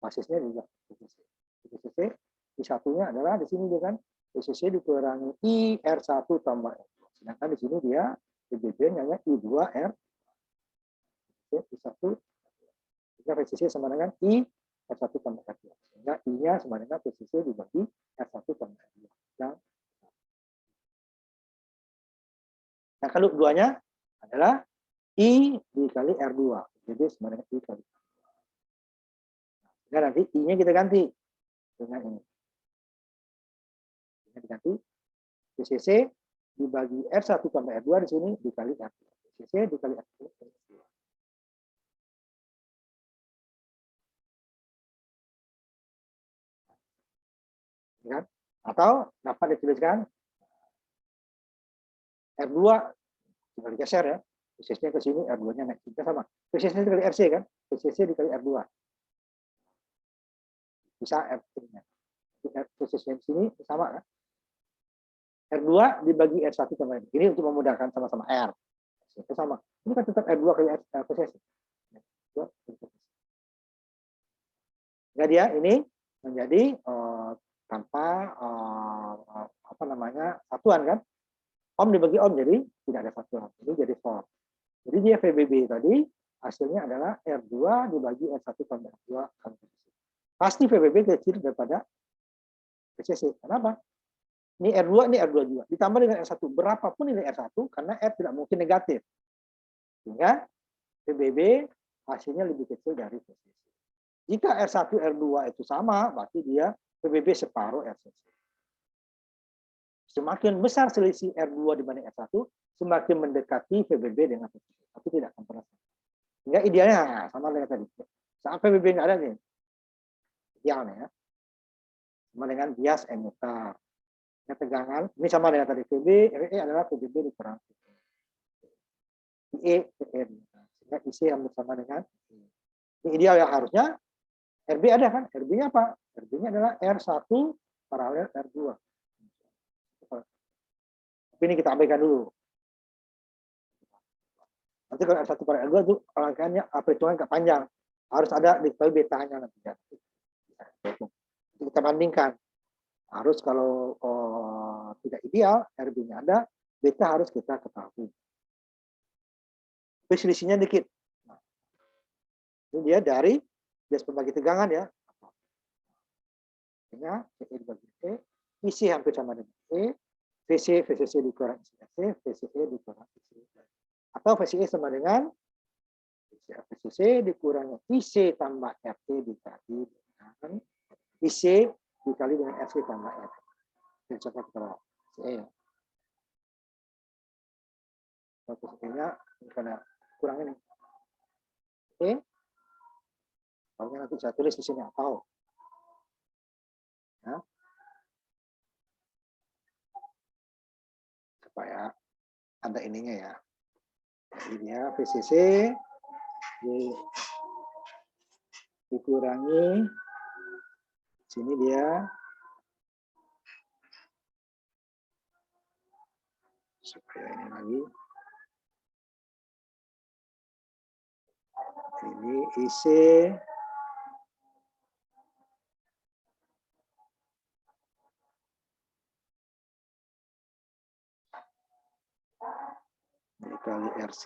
Basisnya juga VCC. VCC di satunya adalah di sini dia kan VCC dikurangi I R1 tambah R2. Sedangkan di sini dia PBB hanya I2R. I1 sehingga VCC sama dengan I R1 tambah R2. Sehingga I-nya sama dengan VCC dibagi R1 tambah R2. Nah, kalau duanya adalah I dikali R2. Jadi sama dengan I kali R2. Sehingga nanti I-nya kita ganti dengan ini. Ini diganti VCC dibagi R1 tambah R2 di sini dikali R2. VCC dikali R2. Ya, atau dapat dituliskan R2 tinggal digeser ya. VCC ke sini, R2-nya naik. Kita sama. VCC dikali RC kan? VCC dikali R2. Bisa RC-nya. VCC di sini sama kan? R2 dibagi R1 tambah R2. Ini untuk memudahkan sama-sama R. Itu sama. Ini kan tetap R2 kali VCC. Nah, dia ini menjadi tanpa apa namanya satuan kan? Ohm dibagi ohm jadi tidak ada satuan. Ini jadi volt. Jadi dia VBB tadi hasilnya adalah R2 dibagi R1 tambah R2 kali VCC. Pasti VBB kecil daripada VCC. Kenapa? Ini R2, ini R2 juga. Ditambah dengan R1. Berapapun nilai R1, karena R tidak mungkin negatif. Sehingga VBB hasilnya lebih kecil dari VCC. Jika R1, R2 itu sama, berarti dia VBB separuh RCC. Semakin besar selisih R2 dibanding R1, semakin mendekati VBB dengan VCC. Tapi tidak akan pernah sama. Sehingga idealnya sama dengan tadi. Saat VBB nggak ada nih. Idealnya ya. Sama dengan bias emitter. Tegangan, ini sama dengan tadi VB, RE adalah VBB dikurang IE, PN. Sehingga IC yang bersama dengan ini ideal ya, harusnya RB ada kan? RB-nya apa? RB-nya adalah R1 paralel R2. Tapi ini kita abaikan dulu. Nanti kalau R1 paralel R2 itu rangkaiannya perhitungan agak panjang. Harus ada diketahui betanya nanti. Kita bandingkan. Harus kalau tidak ideal, RB-nya ada, beta harus kita ketahui. Tapi selisihnya dikit. Nah, ini dia dari bias pembagi tegangan ya. Sehingga VE dibagi E, IC hampir sama dengan E, VCC dikurang IC, VCE dikurang IC. Atau VCE sama dengan VCC dikurang IC tambah RT dikali dengan IC dikali dengan RC tambah R. Ini contoh kita CE ya. VCE-nya karena kurang ini. Oke. Pokoknya nanti saya tulis di sini atau ya. Supaya ada ininya ya. Jadi dia VCC dikurangi sini dia supaya ini lagi ini IC dikali RC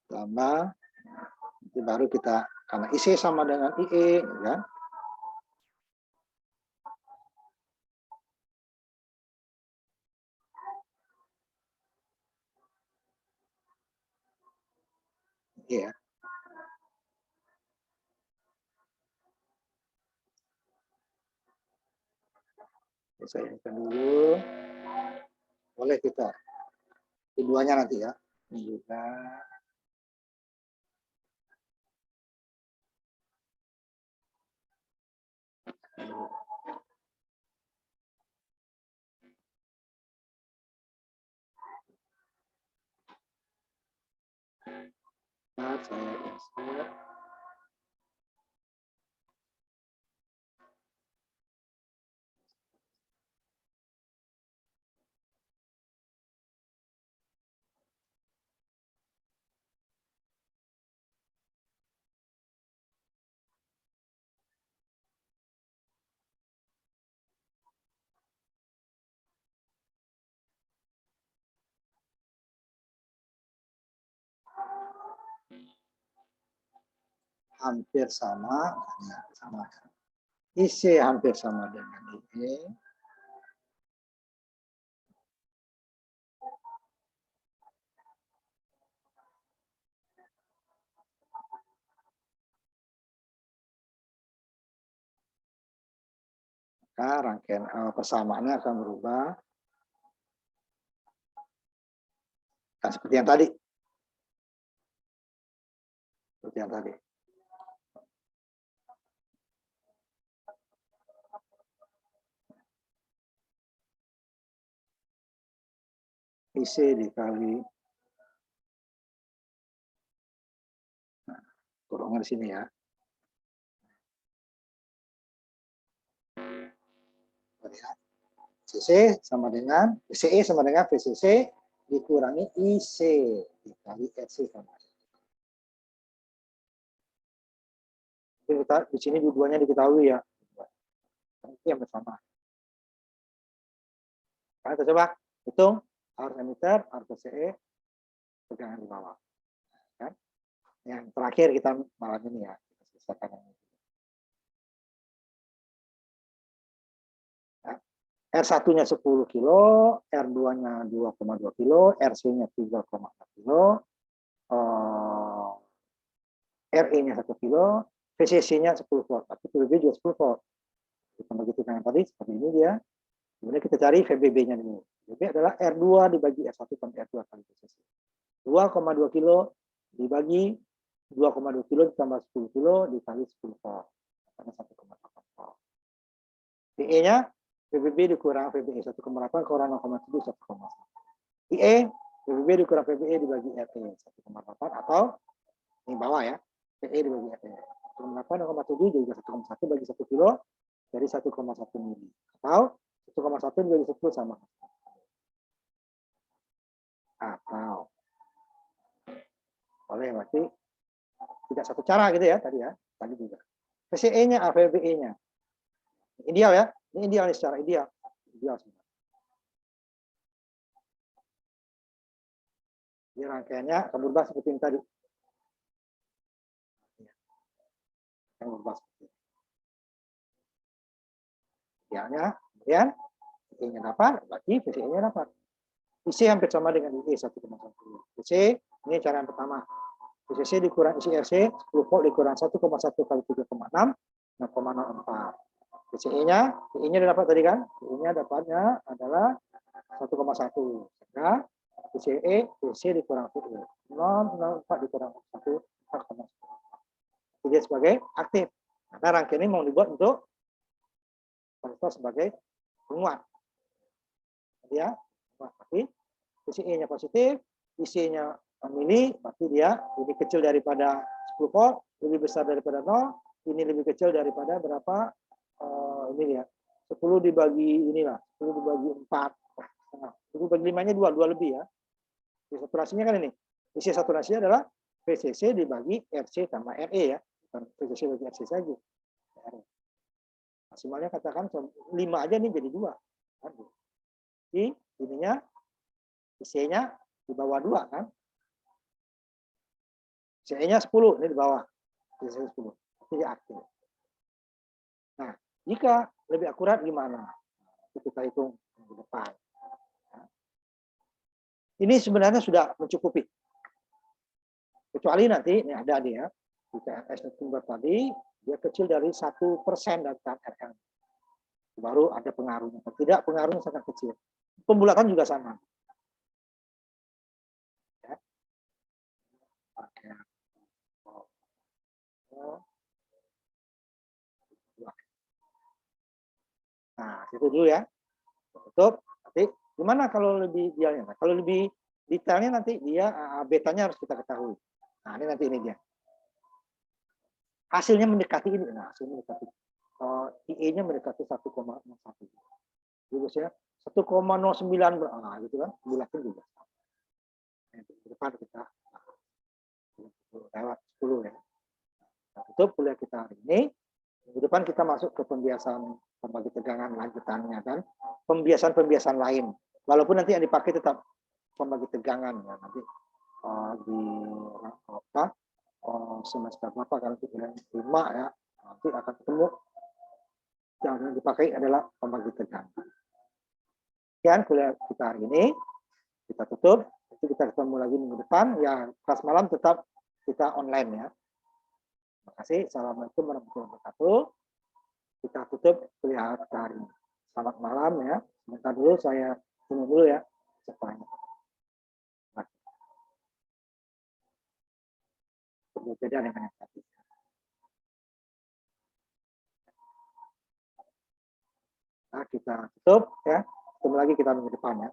tambah itu baru kita karena IC sama dengan IE ya. Iya. Saya ingatkan dulu. Boleh kita keduanya nanti ya. Juga saya insert. Hampir sama, sama. IC hampir sama dengan IE. Maka rangkaian persamaannya akan berubah. Nah, seperti yang tadi. Seperti yang tadi. IC dikali kurangnya di sini ya. CC sama dengan VCE sama dengan VCC dikurangi IC dikali RC sama. Di sini dua-duanya diketahui ya. Itu yang bersama. Nah, kita coba hitung arus emitter, arus VCE, tegangan di bawah. Kan? Yang terakhir kita malam ini ya. Kita selesaikan ini. R1-nya 10 kilo, R2-nya 2,2 kilo, RC-nya 3,4 kilo, RE-nya 1 kilo, VCC-nya 10 volt, tapi VBB juga 10 volt. Kita begitu yang tadi, seperti ini dia. Kemudian kita cari VBB-nya dulu. VBB adalah R2 dibagi R1 kali R2 kali VCC. 2,2 kilo dibagi 2,2 kilo ditambah 10 kilo dikali 10 volt. Karena 1,8 volt. VE-nya VBB dikurang VBE 1,8 kurang 0,7 1,1. IE VBB dikurang VBE dibagi RE 1,8 atau ini bawah ya. VE dibagi RE 1,8 0,7 jadi 1,1 bagi 1 kilo dari 1,1 mili atau 1,1 dibagi 10 sama. Atau boleh berarti tidak satu cara gitu ya tadi ya. Tadi juga. VCE-nya, VBE-nya. Ideal ya. Ini ideal secara ideal. Ideal sebenarnya. Jadi rangkaiannya akan berubah seperti ini tadi. Yang berubah seperti ini. Idealnya, kemudian VCE-nya dapat, berarti VCE-nya dapat. IC hampir sama dengan IE 1,1. IC ini cara yang pertama. VCC dikurang isi RC 10 volt dikurang 1,1 kali 3,6 0,04. VCE-nya, VE-nya dapat tadi kan? VE-nya dapatnya adalah 1,1. Sehingga VCE, VC dikurang VE. 0,04 dikurang 1, 4,1. Jadi sebagai aktif. Karena rangkaian ini mau dibuat untuk konstor sebagai penguat. Ya, berarti VCE-nya positif, IC-nya mili, berarti dia lebih kecil daripada 10 volt, lebih besar daripada 0, ini lebih kecil daripada berapa? Ini ya, 10 dibagi inilah, 10 dibagi 4, 10 dibagi 5-nya 2 lebih ya. Saturasinya kan ini, isi saturasinya adalah VCC dibagi RC tambah RE ya, bukan VCC bagi RC saja. Maksimalnya katakan 5 aja nih jadi 2. Jadi ininya, IC-nya di bawah 2 kan. CE-nya 10, ini di bawah. CE 10. Jadi aktif. Nah, jika lebih akurat gimana? Kita hitung di depan. Ini sebenarnya sudah mencukupi. Kecuali nanti, ini ada dia, di TRS sumber tadi, dia kecil dari 1% dari TRL. Baru ada pengaruhnya. Tidak, pengaruhnya sangat kecil. Pembulatan juga sama. Ya. Nah, itu dulu ya. Tutup. Nanti gimana kalau lebih detailnya? Nah, kalau lebih detailnya nanti dia betanya harus kita ketahui. Nah, ini nanti ini dia. Hasilnya mendekati ini. Nah, hasilnya mendekati. IE-nya mendekati 1,01. Jadi biasanya 1,09. Nah, gitu kan. Bulatin juga. Nah, di depan kita lewat 10 ya. Nah, tutup kuliah kita hari ini. Minggu depan kita masuk ke pembiasan pembagi tegangan lanjutannya kan. Pembiasan lain. Walaupun nanti yang dipakai tetap pembagi tegangan ya. Nanti di apa semester berapa kan 5 ya. Nanti akan ketemu yang dipakai adalah pembagi tegangan. Sekian kuliah kita hari ini. Kita tutup. Nanti kita ketemu lagi minggu depan. Ya, kelas malam tetap kita online ya. Terima kasih. Assalamualaikum warahmatullahi wabarakatuh. Kita tutup kuliah kita hari ini. Selamat malam ya. Sebentar dulu saya tunggu dulu ya. Setelahnya. Berbeda dengan yang tadi. Nah, kita tutup ya. Ketemu lagi kita minggu depan ya.